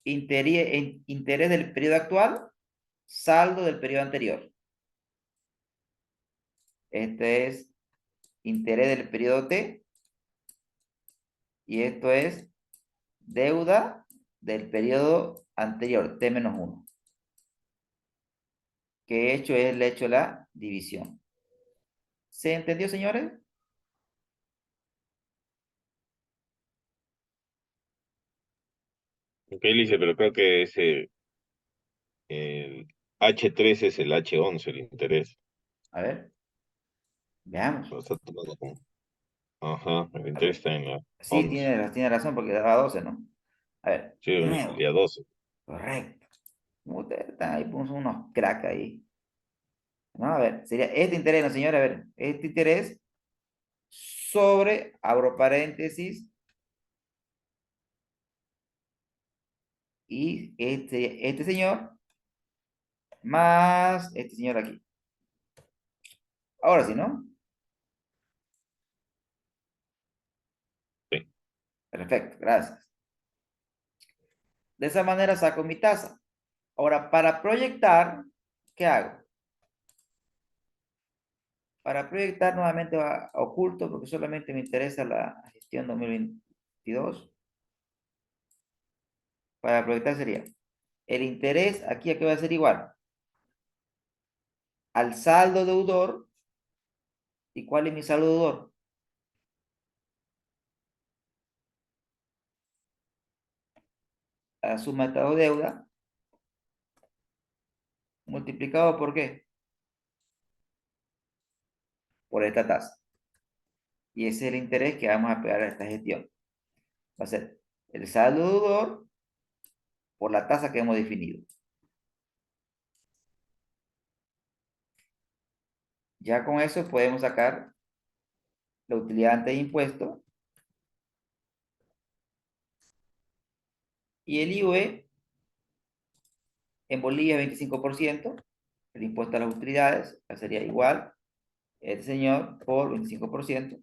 Interés del periodo actual, saldo del periodo anterior. Este es interés del periodo T y esto es deuda del periodo anterior, T-1. Que he hecho es le he hecho la división. ¿Se entendió, señores? Ok, Lice, pero creo que ese, el H3 es el H11 el interés. A ver, veamos. Lo está tomando como. Ajá, el A interés ver. está en la Sí, 11. tiene razón porque daba 12, ¿no? A ver, Sí, de el nuevo. día 12. Correcto. Ustedes están ahí, puso unos crack ahí. No, a ver, sería este interés, no, señora, a ver, este interés sobre, abro paréntesis, y este señor más este señor aquí. Ahora sí, ¿no? Sí. Perfecto, gracias. De esa manera saco mi tasa. Ahora, para proyectar, ¿qué hago? Para proyectar nuevamente va a oculto porque solamente me interesa la gestión 2022. Para proyectar sería el interés aquí a que va a ser igual al saldo deudor. ¿Y cuál es mi saldo deudor? La suma de estado de deuda multiplicado por ¿qué? Por esta tasa. Y ese es el interés que vamos a pegar a esta gestión. Va a ser el saldo deudor por la tasa que hemos definido. Ya con eso podemos sacar la utilidad antes de impuesto y el IUE en Bolivia es 25%, el impuesto a las utilidades sería igual, el señor por 25%,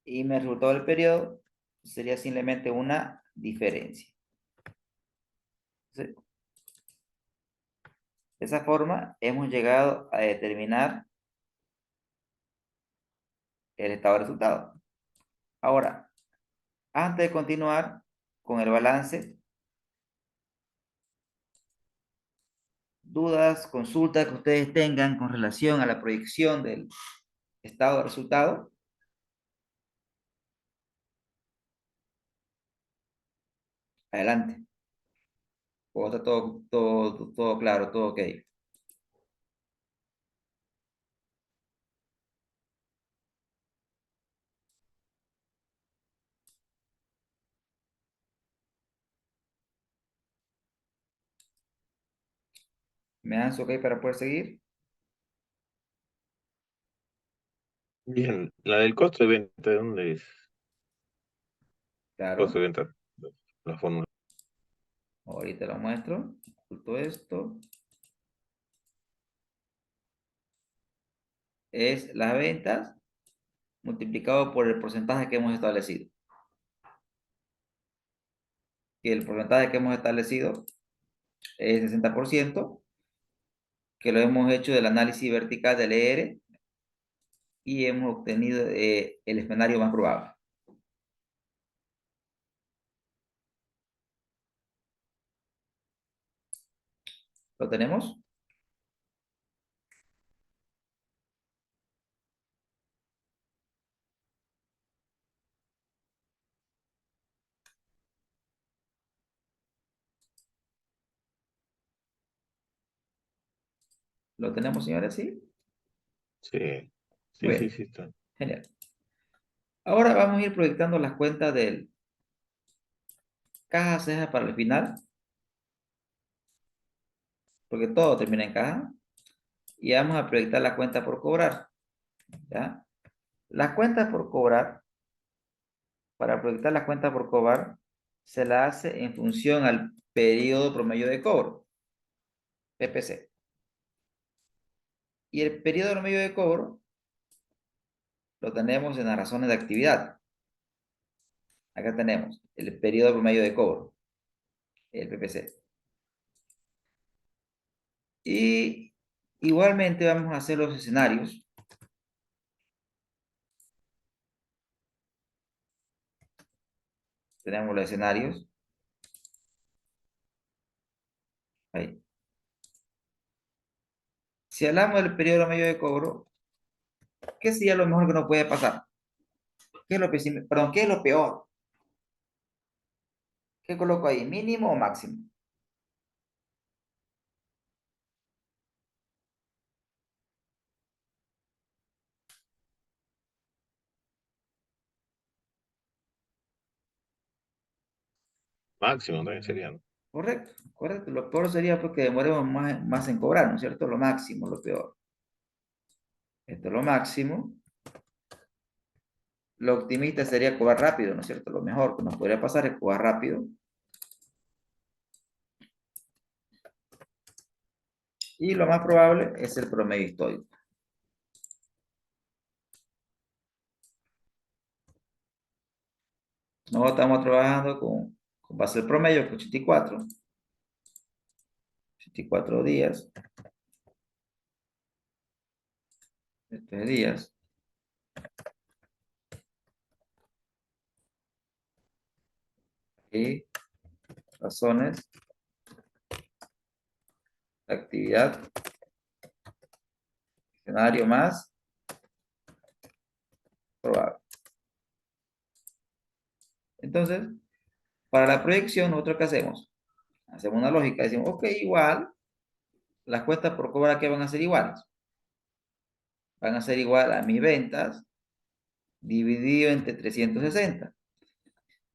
y mi resultado del periodo sería simplemente una diferencia. Entonces, de esa forma hemos llegado a determinar el estado de resultado. Ahora, antes de continuar con el balance, dudas, consultas que ustedes tengan con relación a la proyección del estado de resultado. Adelante. O está todo claro, todo ok. ¿Me dan su ok para poder seguir? Bien, la del costo de venta, ¿de dónde es? Costo Claro. de venta, la fórmula. Ahorita lo muestro. Oculto esto. Es las ventas multiplicado por el porcentaje que hemos establecido. Y el porcentaje que hemos establecido es 60%, que lo hemos hecho del análisis vertical del ER y hemos obtenido el escenario más probable. ¿Lo tenemos? ¿Lo tenemos, señores? ¿Sí? Sí, sí, Muy sí, bien, sí está. genial. Ahora vamos a ir proyectando las cuentas del caja ceja para el final, porque todo termina en caja. Y vamos a proyectar la cuenta por cobrar. ¿Ya? La cuenta por cobrar, para proyectar la cuenta por cobrar, se la hace en función al periodo promedio de cobro, PPC. Y el periodo promedio de cobro lo tenemos en las razones de actividad. Acá tenemos el periodo promedio de cobro, el PPC. Y igualmente vamos a hacer los escenarios. Tenemos los escenarios. Ahí. Si hablamos del periodo promedio de cobro, ¿qué sería lo mejor que nos puede pasar? ¿Qué es lo perdón, ¿qué es lo peor? ¿Qué coloco ahí? ¿Mínimo o máximo? Máximo también sería, ¿no? Correcto, correcto. Lo peor sería porque demoremos más en cobrar, ¿no es cierto? Lo máximo, lo peor. Esto es lo máximo. Lo optimista sería cobrar rápido, ¿no es cierto? Lo mejor que nos podría pasar es cobrar rápido. Y lo más probable es el promedio histórico. Nosotros estamos trabajando con base del promedio, que es 84. 84 días. Este es días. Y razones, actividad, escenario más probable. Entonces, para la proyección, ¿nosotros qué hacemos? Hacemos una lógica, decimos, ok, igual, las cuentas por cobrar que van a ser iguales. Van a ser igual a mis ventas dividido entre 360.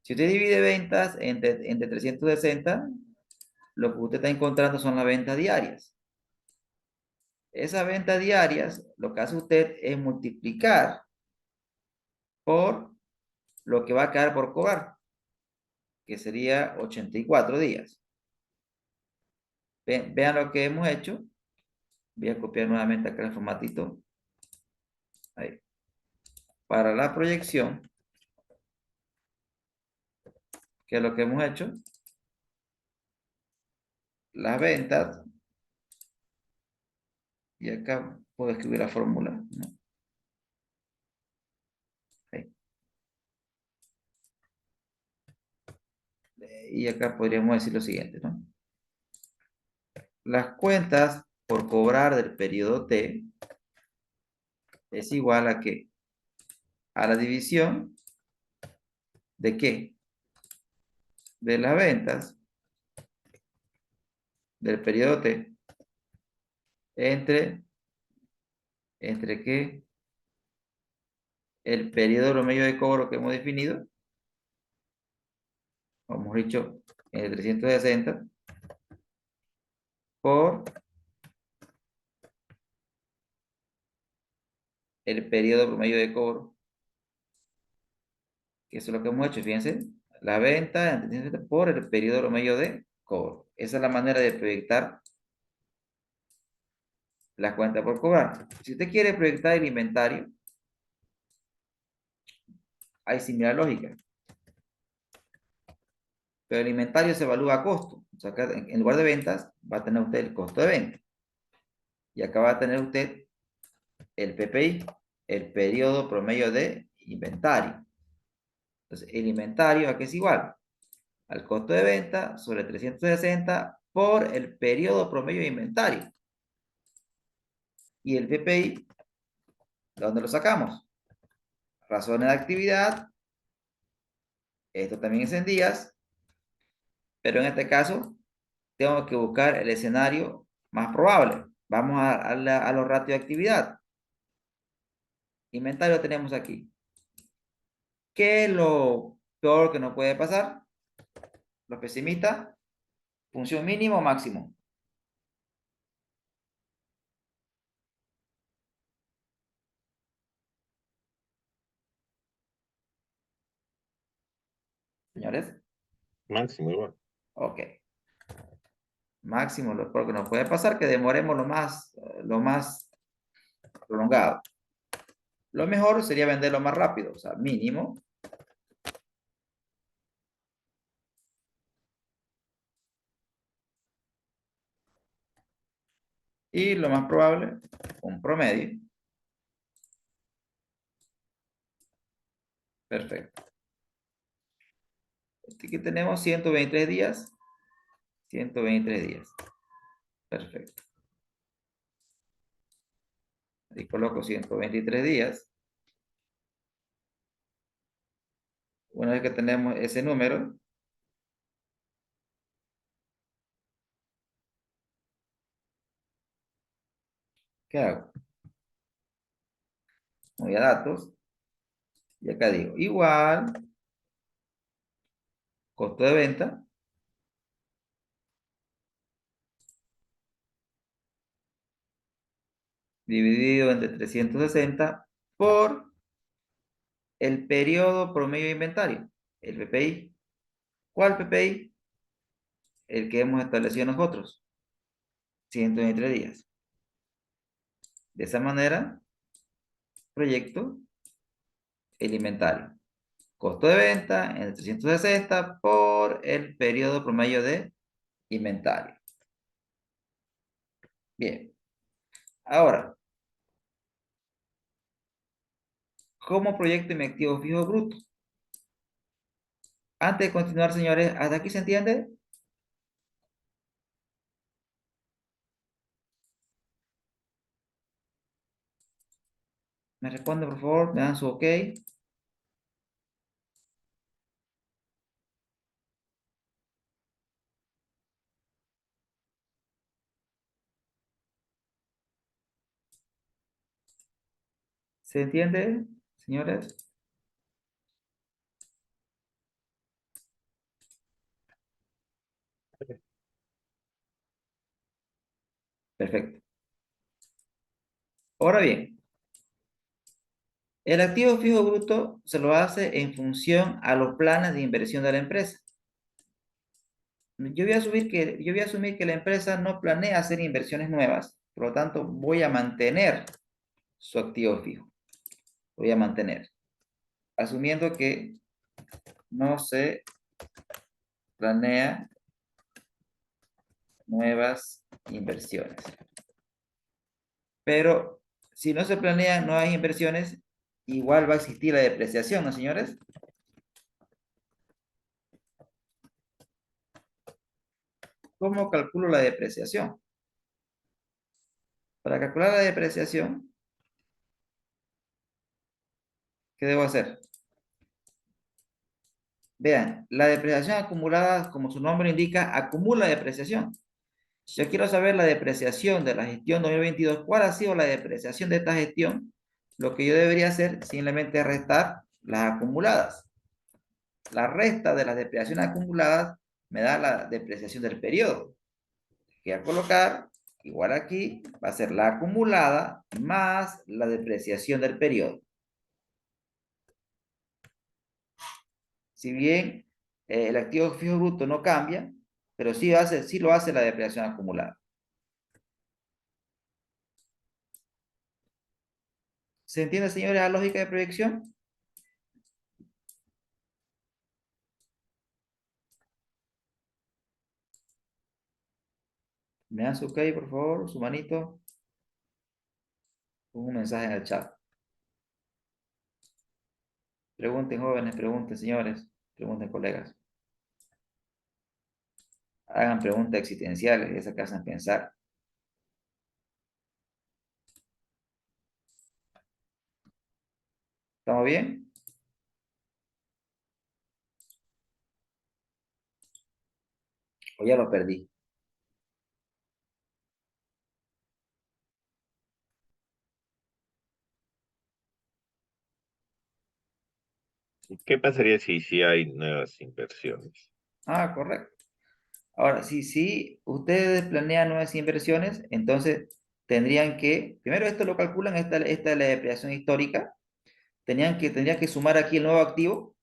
Si usted divide ventas entre 360, lo que usted está encontrando son las ventas diarias. Esas ventas diarias, lo que hace usted es multiplicar por lo que va a quedar por cobrar, que sería 84 días. Vean lo que hemos hecho. Voy a copiar nuevamente acá el formatito. Ahí. Para la proyección, ¿qué es lo que hemos hecho? Las ventas, y acá puedo escribir la fórmula, ¿no? y acá podríamos decir lo siguiente, ¿no? Las cuentas por cobrar del periodo T es igual a ¿qué? A la división ¿de qué? De las ventas del periodo T entre ¿qué? El periodo promedio de cobro que hemos definido, como hemos dicho, en 360 por el periodo promedio de cobro, que eso es lo que hemos hecho, fíjense, la venta en 360 por el periodo promedio de cobro. Esa es la manera de proyectar la cuenta por cobrar. Si usted quiere proyectar el inventario, hay similar lógica. Pero el inventario se evalúa a costo. O sea, acá en lugar de ventas, va a tener usted el costo de venta. Y acá va a tener usted el PPI, el periodo promedio de inventario. Entonces, el inventario aquí es igual al costo de venta sobre 360 por el periodo promedio de inventario. Y el PPI, ¿de dónde lo sacamos? Razones de actividad. Esto también es en días. Pero en este caso, tengo que buscar el escenario más probable. Vamos a los ratios de actividad. Inventario tenemos aquí. ¿Qué es lo peor que nos puede pasar? Los pesimistas, función mínimo o máximo. Señores, Máximo igual. ok. Máximo, lo peor que nos puede pasar, que demoremos lo más prolongado. Lo mejor sería venderlo más rápido, o sea, mínimo. Y lo más probable, un promedio. Perfecto. Aquí tenemos 123 días. 123 días. Perfecto. Ahí coloco 123 días. Una vez que tenemos ese número, ¿qué hago? Voy a datos. Y acá digo, igual, costo de venta, dividido entre 360 por el periodo promedio de inventario, el PPI. ¿Cuál PPI? El que hemos establecido nosotros, 123 días. De esa manera, proyecto el inventario. Costo de venta en 360 por el periodo promedio de inventario. Bien. Ahora, ¿cómo proyecto mi activo fijo bruto? Antes de continuar, señores, ¿hasta aquí se entiende? Me responde, por favor, me dan su ok. ¿Se entiende, señores? Perfecto. Ahora bien, el activo fijo bruto se lo hace en función a los planes de inversión de la empresa. Yo voy a asumir que la empresa no planea hacer inversiones nuevas, por lo tanto voy a mantener su activo fijo. Voy a mantener, asumiendo que no se planea nuevas inversiones. Pero si no se planean nuevas inversiones, igual va a existir la depreciación, ¿no, señores? ¿Cómo calculo la depreciación? Para calcular la depreciación, ¿qué debo hacer? Vean, la depreciación acumulada, como su nombre indica, acumula depreciación. Si yo quiero saber la depreciación de la gestión 2022, ¿cuál ha sido la depreciación de esta gestión? Lo que yo debería hacer simplemente es restar las acumuladas. La resta de las depreciaciones acumuladas me da la depreciación del periodo. Voy a colocar, igual aquí, va a ser la acumulada más la depreciación del periodo. Si bien el activo fijo bruto no cambia, pero sí lo hace la depreciación acumulada. ¿Se entiende, señores, la lógica de proyección? Me dan su ok, por favor, su manito. Pongo un mensaje en el chat. Pregunten, jóvenes, pregunten, señores, pregunten, colegas. Hagan preguntas existenciales, esas que hacen pensar. ¿Estamos bien? O ya lo perdí. ¿Qué pasaría si hay nuevas inversiones? Ah, correcto. Ahora, si ustedes planean nuevas inversiones, entonces tendrían que, primero esto lo calculan, esta es la depreciación histórica, tendrían que sumar aquí el nuevo activo,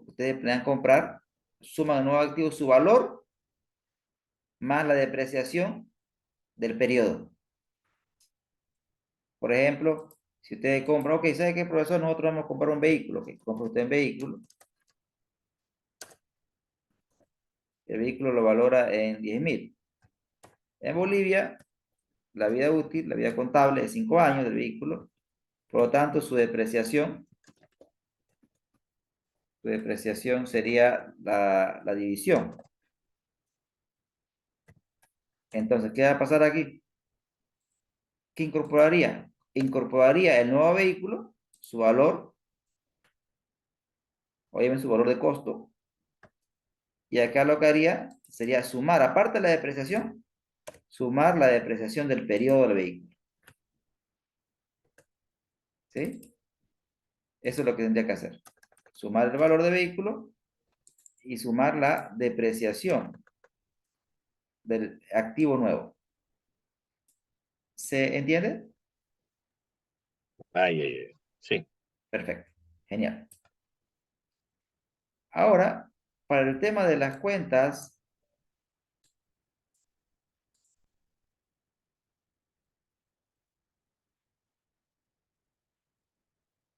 ustedes planean comprar, suman el nuevo activo su valor más la depreciación del periodo. Por ejemplo, si ustedes compran, ok, ¿sabe qué, profesor? Nosotros vamos a comprar un vehículo, que compra usted un vehículo, el vehículo lo valora en 10.000. En Bolivia, la vida útil, la vida contable es 5 años del vehículo, por lo tanto, su depreciación sería la división. Entonces, ¿qué va a pasar aquí? ¿Qué incorporaría? Incorporaría el nuevo vehículo, su valor, obviamente su valor de costo, y acá lo que haría sería sumar, aparte de la depreciación, sumar la depreciación del periodo del vehículo. ¿Sí? Eso es lo que tendría que hacer. Sumar el valor del vehículo y sumar la depreciación del activo nuevo. ¿Se entiende? Ay, ay, ay. Sí. Perfecto. Genial. Ahora, para el tema de las cuentas,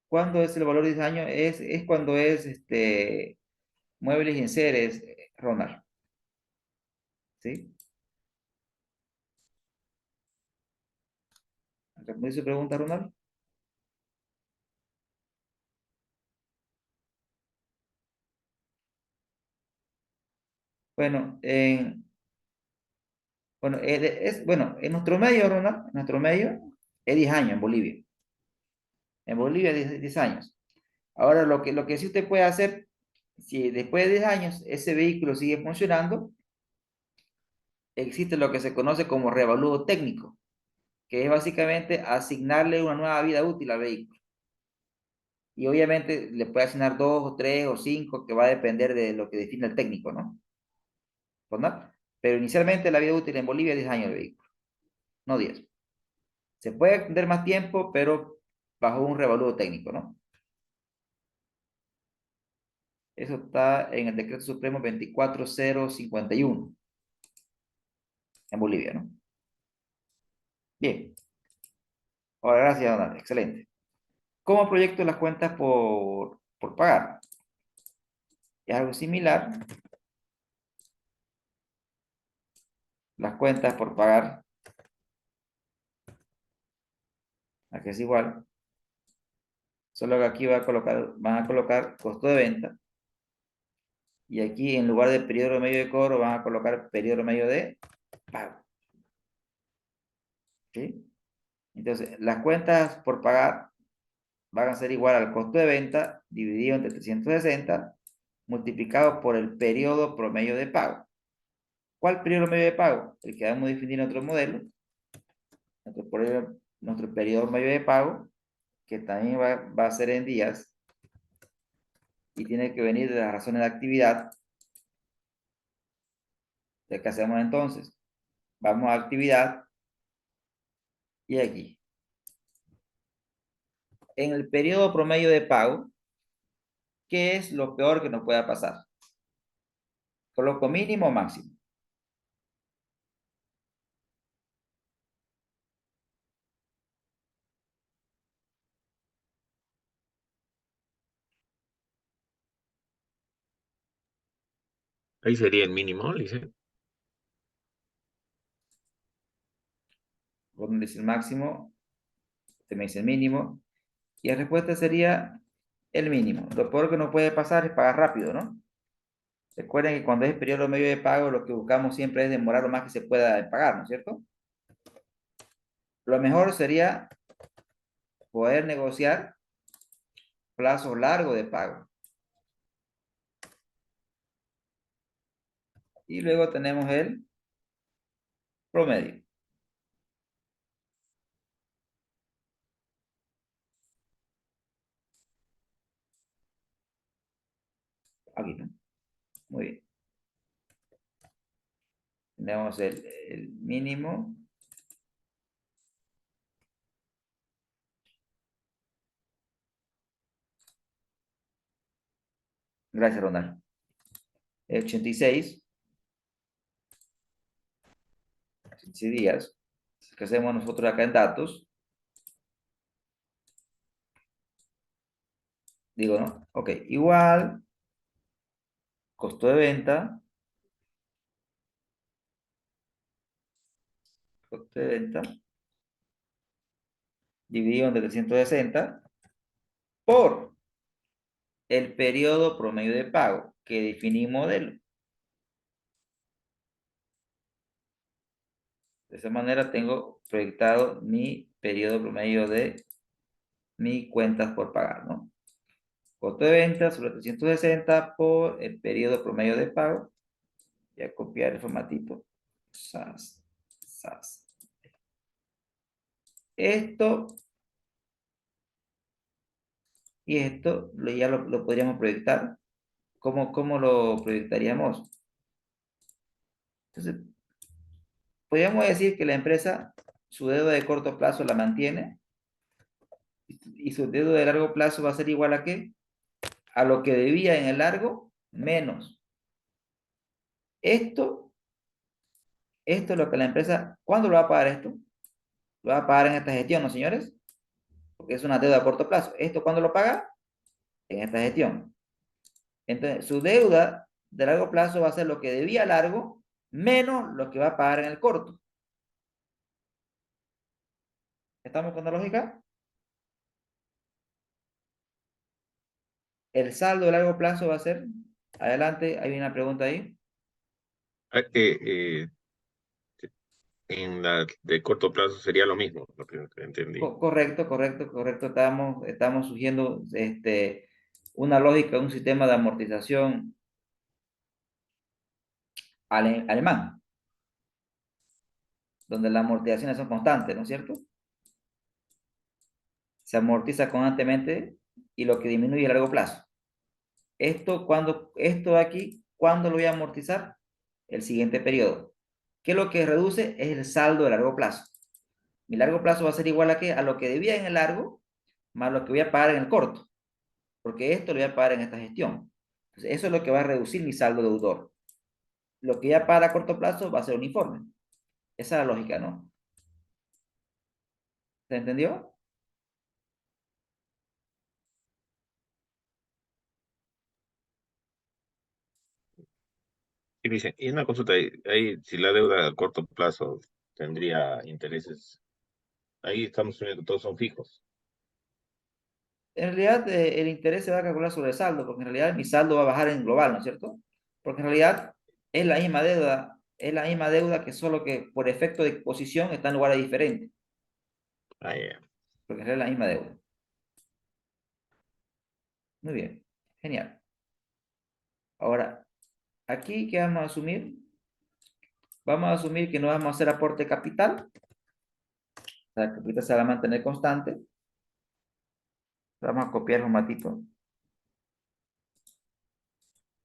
¿cuándo es el valor de 10 años? Es cuando es muebles y enseres, Ronald. ¿Sí? ¿Respondí su pregunta, Ronald? Bueno, en nuestro medio, Ronald, en nuestro medio, es 10 años en Bolivia. En Bolivia, 10 años. Ahora, lo que sí usted puede hacer, si después de 10 años ese vehículo sigue funcionando, existe lo que se conoce como revalúo técnico, que es básicamente asignarle una nueva vida útil al vehículo. Y obviamente le puede asignar 2 o 3 o 5, que va a depender de lo que define el técnico, ¿no? ¿Verdad? Pero inicialmente la vida útil en Bolivia es 10 años de vehículo, no 10. Se puede extender más tiempo, pero bajo un revalúo técnico, ¿no? Eso está en el Decreto Supremo 24051 en Bolivia, ¿no? Bien. Ahora, gracias, Donald. Excelente. ¿Cómo proyecto las cuentas por pagar? Es algo similar. Las cuentas por pagar, aquí es igual. Solo que aquí van a colocar costo de venta Y aquí en lugar de periodo medio de cobro van a colocar periodo medio de pago. ¿Sí? Entonces, las cuentas por pagar van a ser igual al costo de venta dividido entre 360 multiplicado por el periodo promedio de pago. ¿Cuál periodo medio de pago? El que vamos a definir en otro modelo, nuestro periodo medio de pago, que también va a ser en días y tiene que venir de las razones de actividad. ¿De qué hacemos entonces? Vamos a actividad y aquí. En el periodo promedio de pago, ¿qué es lo peor que nos pueda pasar? ¿Coloco mínimo o máximo? Ahí sería el mínimo, dice. Vos me dice el máximo, usted me dice el mínimo. Y la respuesta sería el mínimo. Lo peor que nos puede pasar es pagar rápido, ¿no? Recuerden que cuando es periodo medio de pago, lo que buscamos siempre es demorar lo más que se pueda en pagar, ¿no es cierto? Lo mejor sería poder negociar plazos largos de pago. Y luego tenemos el promedio. Aquí, ¿no? Muy bien. Tenemos el mínimo. Gracias, Ronald. 86 días. ¿Qué hacemos nosotros acá en datos? Digo, ¿no? Ok, igual, costo de venta, costo de venta, dividido entre 360 por el periodo promedio de pago que definí modelo. De esa manera tengo proyectado mi periodo promedio de mis cuentas por pagar, ¿no? Costo de venta sobre 360 por el periodo promedio de pago. Voy a copiar el formatito. SAS, SAS. Esto y esto ya lo podríamos proyectar. ¿Cómo lo proyectaríamos? Entonces, podríamos decir que la empresa, su deuda de corto plazo la mantiene y su deuda de largo plazo va a ser igual a ¿qué? A lo que debía en el largo menos. Esto, esto es lo que la empresa, ¿cuándo lo va a pagar esto? Lo va a pagar en esta gestión, ¿no, señores? Porque es una deuda a corto plazo. ¿Esto cuándo lo paga? En esta gestión. Entonces, su deuda de largo plazo va a ser lo que debía a largo menos lo que va a pagar en el corto. ¿Estamos con la lógica? El saldo de largo plazo va a ser, adelante, hay una pregunta ahí. Ah, en la de corto plazo sería lo mismo, lo que entendí. Correcto, correcto, correcto. Estamos surgiendo una lógica, un sistema de amortización alemán, donde las amortizaciones son constantes, ¿no es cierto? Se amortiza constantemente y lo que disminuye a largo plazo. Esto de aquí, ¿cuándo lo voy a amortizar? El siguiente periodo. ¿Qué es lo que reduce? Es el saldo de largo plazo. Mi largo plazo va a ser igual a qué? A lo que debía en el largo, más lo que voy a pagar en el corto. Porque esto lo voy a pagar en esta gestión. Entonces, eso es lo que va a reducir mi saldo deudor. Lo que ya para a corto plazo va a ser uniforme. Esa es la lógica, ¿no? ¿Se entendió? Y dice, y una consulta, ahí, si la deuda a corto plazo tendría intereses, ahí estamos viendo que todos son fijos. En realidad, el interés se va a calcular sobre el saldo, porque en realidad mi saldo va a bajar en global, ¿no es cierto? porque en realidad es la misma deuda que solo que por efecto de exposición está en lugares diferentes, Ah, ya. porque es la misma deuda. Muy bien, genial. Ahora, aquí, ¿qué vamos a asumir? Vamos a asumir que no vamos a hacer aporte de capital, o sea, el capital se va a mantener constante. Vamos a copiar el formatito.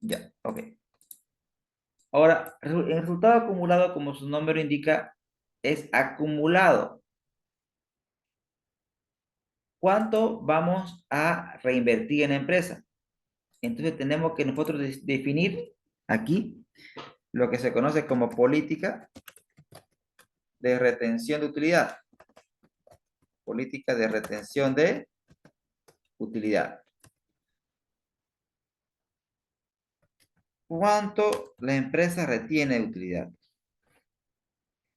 Ya, ok. Ahora, el resultado acumulado, como su nombre lo indica, es acumulado. ¿Cuánto vamos a reinvertir en la empresa? Entonces tenemos que nosotros definir aquí lo que se conoce como política de retención de utilidad. Política de retención de utilidad. ¿Cuánto la empresa retiene de utilidad?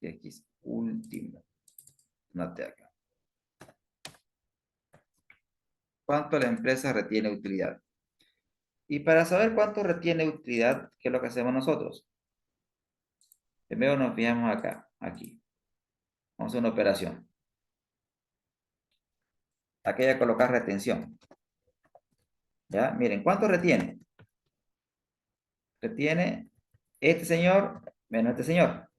Y aquí es último. Note acá. ¿Cuánto la empresa retiene de utilidad? Y para saber cuánto retiene utilidad, ¿qué es lo que hacemos nosotros? Primero nos fijamos acá, aquí. Vamos a hacer una operación. Aquí hay que colocar retención. ¿Ya? Miren, ¿cuánto retiene? Retiene este señor menos este señor.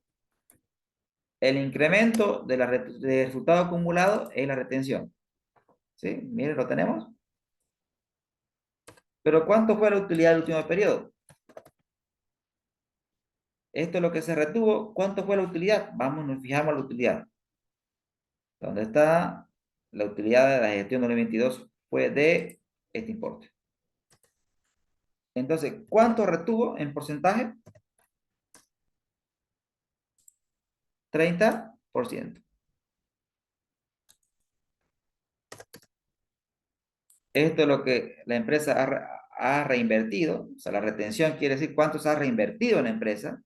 El incremento de del resultado acumulado es la retención. ¿Sí? Miren, lo tenemos. Pero ¿cuánto fue la utilidad del último periodo? Esto es lo que se retuvo. ¿Cuánto fue la utilidad? Vamos, nos fijamos en la utilidad. ¿Dónde está la utilidad de la gestión 2022? Fue de este importe. Entonces, ¿cuánto retuvo en porcentaje? 30%. Esto es lo que la empresa ha reinvertido. O sea, la retención quiere decir cuánto se ha reinvertido en la empresa.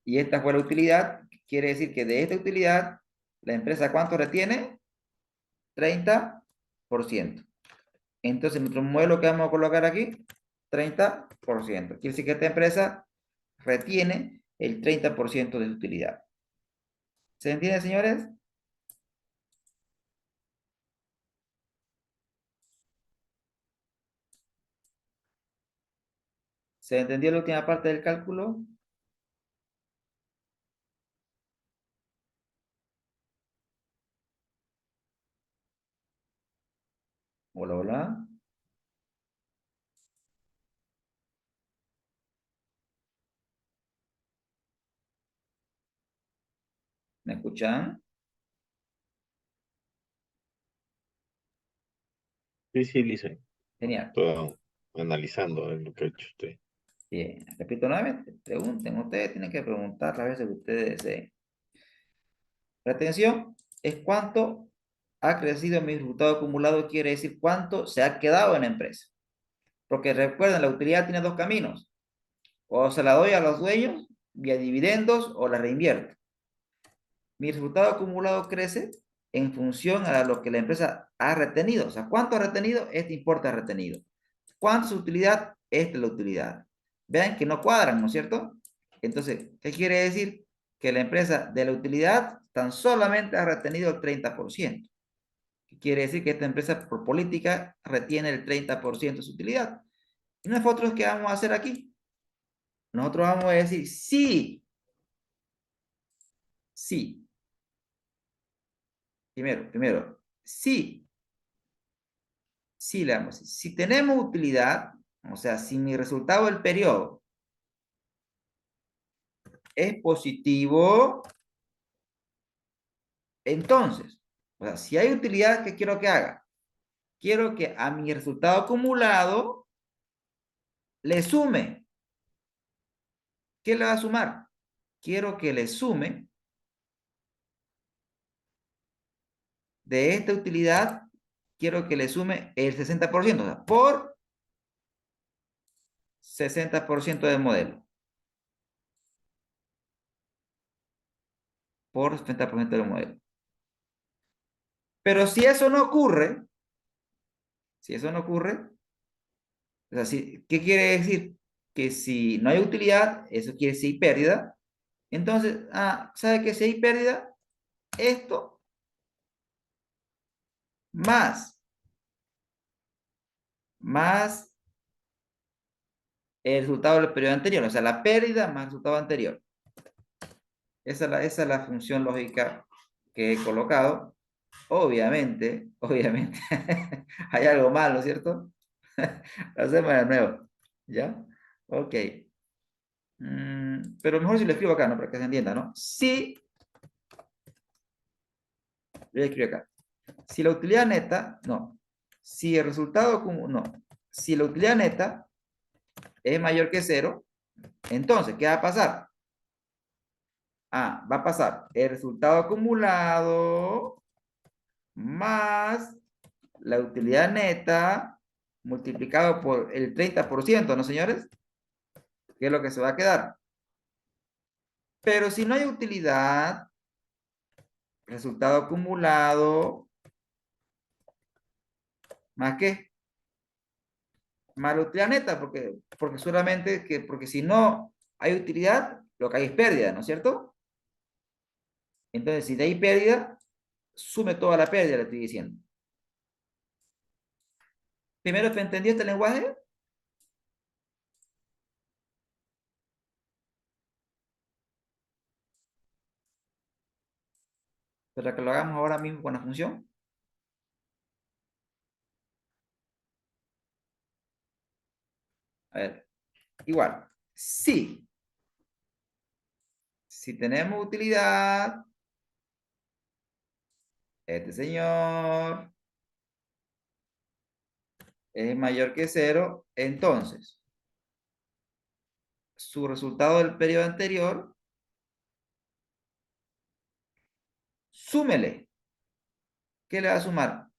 Y esta fue la utilidad. Quiere decir que de esta utilidad, la empresa ¿cuánto retiene? 30%. Entonces, nuestro modelo que vamos a colocar aquí, 30%. Quiere decir que esta empresa retiene el 30% de su utilidad. ¿Se entiende, señores? ¿Se entendió la última parte del cálculo? Hola, hola. ¿Me escuchan? Sí, sí, Lisa. Genial. Todo analizando lo que ha hecho usted. Bien. Repito nuevamente. Pregunten. Ustedes tienen que preguntar las veces que ustedes deseen. Retención es cuánto ha crecido mi resultado acumulado, quiere decir cuánto se ha quedado en la empresa. Porque recuerden, la utilidad tiene dos caminos. O se la doy a los dueños vía dividendos o la reinvierto. Mi resultado acumulado crece en función a lo que la empresa ha retenido. O sea, ¿cuánto ha retenido? Este importe ha retenido. ¿Cuánto es utilidad? Esta es la utilidad. Vean que no cuadran, ¿no es cierto? Entonces, ¿qué quiere decir? Que la empresa de la utilidad tan solamente ha retenido el 30%. ¿Qué quiere decir? Que esta empresa por política retiene el 30% de su utilidad. ¿Y nosotros qué vamos a hacer aquí? Nosotros vamos a decir sí, sí. Primero, sí, sí le damos. Si tenemos utilidad, o sea, si mi resultado del periodo es positivo, entonces, o sea, si hay utilidad, ¿qué quiero que haga? Quiero que a mi resultado acumulado le sume. ¿Qué le va a sumar? Quiero que le sume de esta utilidad, quiero que le sume el 60%, o sea, por 60% del modelo. Por 60% del modelo. Pero si eso no ocurre, si eso no ocurre, o sea, ¿qué quiere decir? que si no hay utilidad, eso quiere decir pérdida. Entonces, ¿sabe qué? Si hay pérdida, esto más el resultado del periodo anterior, o sea, la pérdida más el resultado anterior. Esa es la función lógica que he colocado. Obviamente, hay algo malo, ¿cierto? Lo hacemos de nuevo, ¿ya? Ok. Pero mejor si lo escribo acá, ¿no? Para que se entienda, ¿no? Si, voy a escribir acá. Si la utilidad neta, no. Si el resultado común, no. Si la utilidad neta es mayor que cero, entonces, ¿qué va a pasar? Va a pasar el resultado acumulado más la utilidad neta multiplicado por el 30%, ¿no, señores? ¿Qué es lo que se va a quedar? Pero si no hay utilidad, resultado acumulado, ¿más qué? Más la utilidad neta, porque solamente porque si no hay utilidad, lo que hay es pérdida, ¿no es cierto? Entonces, si de ahí pérdida, sume toda la pérdida, le estoy diciendo. Primero, ¿te entendió este lenguaje? Para que lo hagamos ahora mismo con la función. A ver, igual. Si tenemos utilidad, este señor es mayor que cero, entonces su resultado del periodo anterior, súmele. ¿Qué le va a sumar?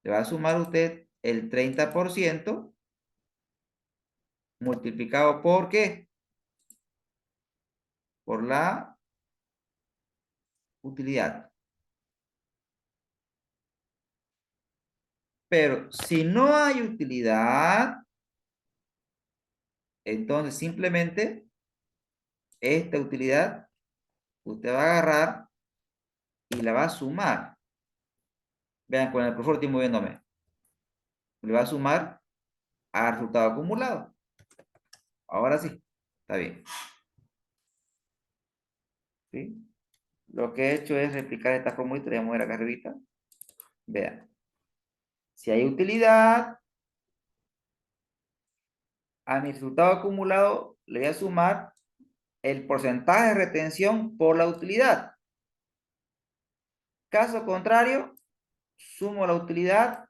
Le va a sumar usted el 30% multiplicado por ¿qué? Por la utilidad. Pero si no hay utilidad, entonces simplemente esta utilidad usted va a agarrar y la va a sumar. Vean, con el profesor estoy moviéndome. Le va a sumar al resultado acumulado. Ahora sí, está bien. ¿Sí? Lo que he hecho es replicar esta formulita. Voy a mover acá arribita. Vean. Si hay utilidad, a mi resultado acumulado le voy a sumar el porcentaje de retención por la utilidad. Caso contrario, sumo la utilidad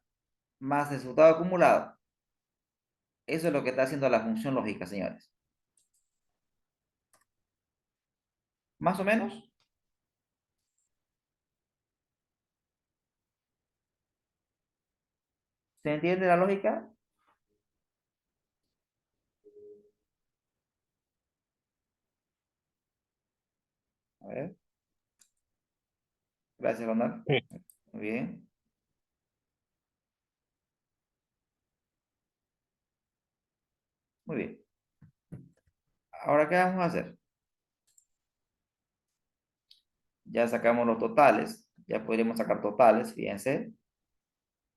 más el resultado acumulado. Eso es lo que está haciendo la función lógica, señores. ¿Más o menos? ¿Se entiende la lógica? A ver. Gracias, Ronald. Sí. Muy bien. Muy bien. Ahora, ¿qué vamos a hacer? Ya sacamos los totales. Ya podríamos sacar totales, fíjense.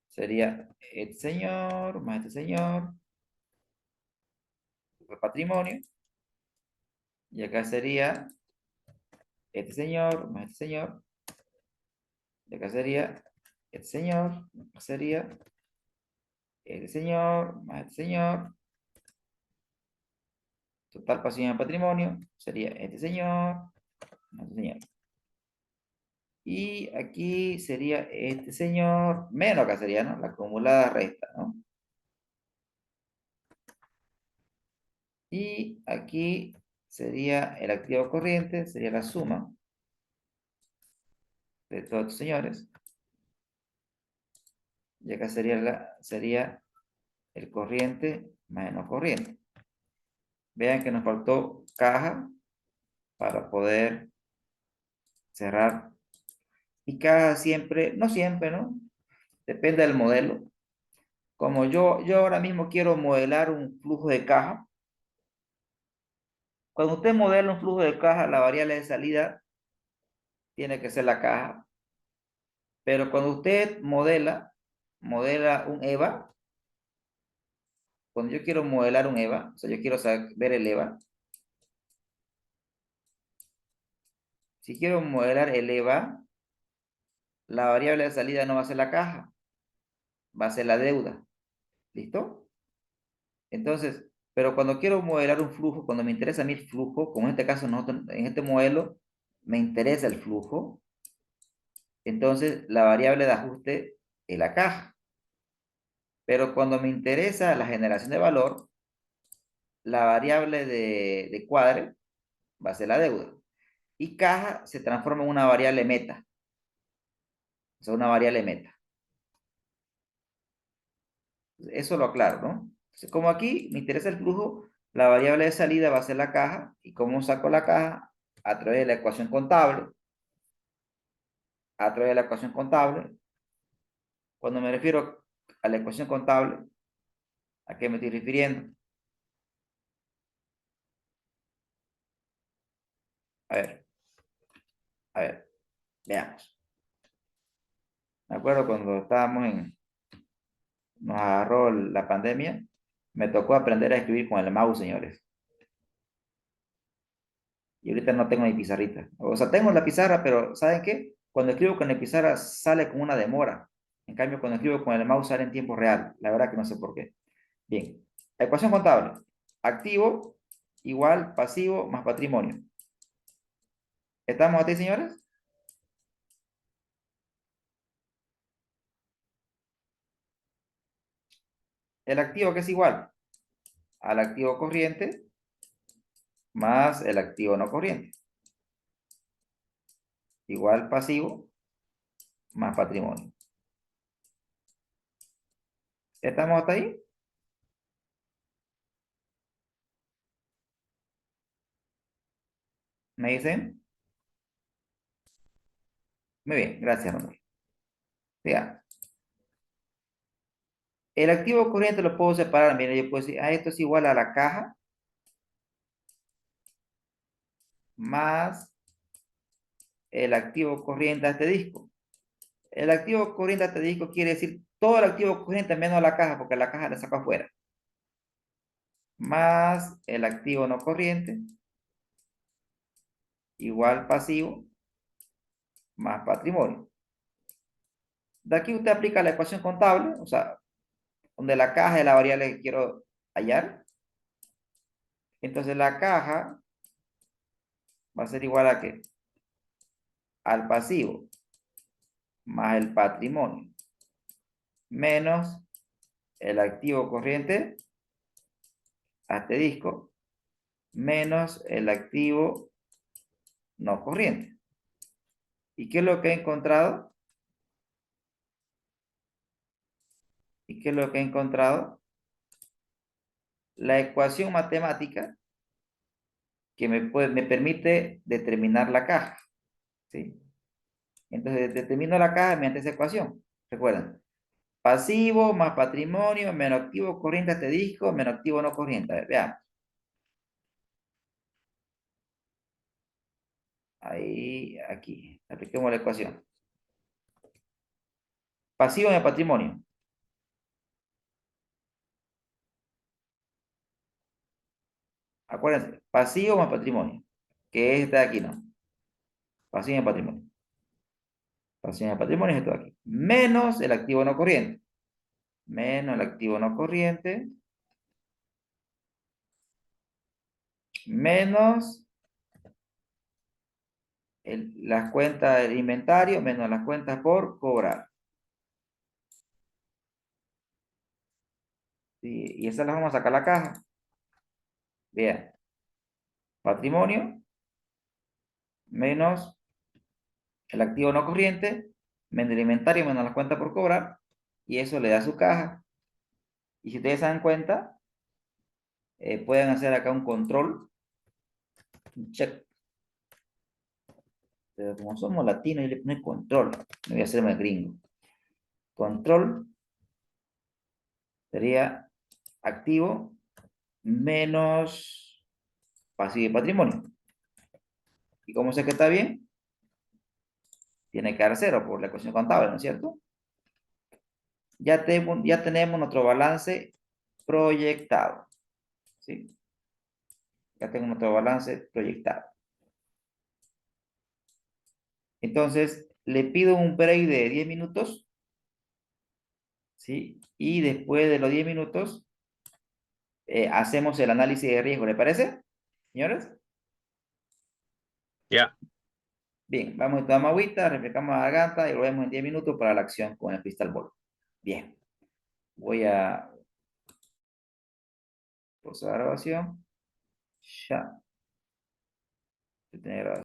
Sería este señor más este señor. El patrimonio. Y acá sería este señor más este señor. Y acá sería este señor. Acá sería este señor más este señor. Total pasión en patrimonio sería este señor más este señor. Y aquí sería este señor, menos acá sería, ¿no? La acumulada resta, ¿no? Y aquí sería el activo corriente, sería la suma de todos estos señores. Y acá sería el corriente más el no corriente. Vean que nos faltó caja para poder cerrar. Y caja siempre, no siempre, ¿no? Depende del modelo. Como yo ahora mismo quiero modelar un flujo de caja, Cuando usted modela un flujo de caja, la variable de salida tiene que ser la caja. Pero cuando usted modela un EVA, cuando yo quiero modelar un EVA, o sea, yo quiero ver el EVA. Si quiero modelar el EVA, la variable de salida no va a ser la caja, va a ser la deuda. ¿Listo? Entonces, pero cuando quiero modelar un flujo, cuando me interesa a mí el flujo, como en este caso nosotros, en este modelo, me interesa el flujo, entonces la variable de ajuste es la caja. Pero cuando me interesa la generación de valor, la variable de cuadre va a ser la deuda. Y caja se transforma en una variable meta. O sea, una variable meta. Eso lo aclaro, ¿no? Entonces, como aquí me interesa el flujo, la variable de salida va a ser la caja. ¿Y cómo saco la caja? A través de la ecuación contable. A través de la ecuación contable. Cuando me refiero a la ecuación contable, ¿a qué me estoy refiriendo? A ver, a ver, veamos. Me acuerdo cuando nos agarró la pandemia, me tocó aprender a escribir con el mouse, señores. Y ahorita no tengo mi pizarrita. O sea, tengo la pizarra, pero ¿saben qué? Cuando escribo con la pizarra sale con una demora. En cambio, cuando escribo con el mouse sale en tiempo real. La verdad que no sé por qué. Bien. Ecuación contable. Activo igual pasivo más patrimonio. ¿Estamos aquí, señores? El activo que es igual al activo corriente más el activo no corriente. Igual pasivo más patrimonio. ¿Estamos hasta ahí? ¿Me dicen? Muy bien, gracias, Ronald. Vean. El activo corriente lo puedo separar. Mira, yo puedo decir, esto es igual a la caja más el activo corriente a este disco. El activo corriente a este disco quiere decir todo el activo corriente menos la caja, porque la caja la saco afuera. Más el activo no corriente, igual pasivo, más patrimonio. De aquí usted aplica la ecuación contable, o sea, donde la caja es la variable que quiero hallar. Entonces la caja va a ser igual a ¿qué? Al pasivo más el patrimonio menos el activo corriente a este disco menos el activo no corriente. ¿Y qué es lo que he encontrado? ¿Y qué es lo que he encontrado? La ecuación matemática que me permite determinar la caja. ¿Sí? Entonces determino la caja mediante esa ecuación. Recuerden, pasivo más patrimonio menos activo corriente a este disco menos activo no corriente. A ver, veamos. Ahí, aquí. Apliquemos la ecuación. Pasivo más patrimonio. Acuérdense, pasivo más patrimonio. Que es este de aquí, ¿no? Pasivo más patrimonio. Pasivo más patrimonio es esto de aquí. Menos el activo no corriente. Menos el activo no corriente. Menos las cuentas del inventario, menos las cuentas por cobrar. ¿Sí? Y esas las vamos a sacar a la caja. Vean. Patrimonio menos el activo no corriente, menos el inventario, menos las cuentas por cobrar, y eso le da su caja. Y si ustedes se dan cuenta, pueden hacer acá un control, un check. Pero como somos latinos, yo le pongo control. Me voy a hacerme gringo. Control sería activo menos pasivo y patrimonio. ¿Y cómo sé que está bien? Tiene que dar cero por la ecuación contable, ¿no es cierto? Ya tenemos nuestro balance proyectado, ¿sí? Ya tengo nuestro balance proyectado. Entonces, le pido un break de 10 minutos, ¿sí? Y después de los 10 minutos, hacemos el análisis de riesgo, ¿le parece, señores? Ya. Bien, vamos a tomar agüita, refrescamos la garganta y volvemos en 10 minutos para la acción con el cristal ball. Bien, voy a pausar la grabación. Ya.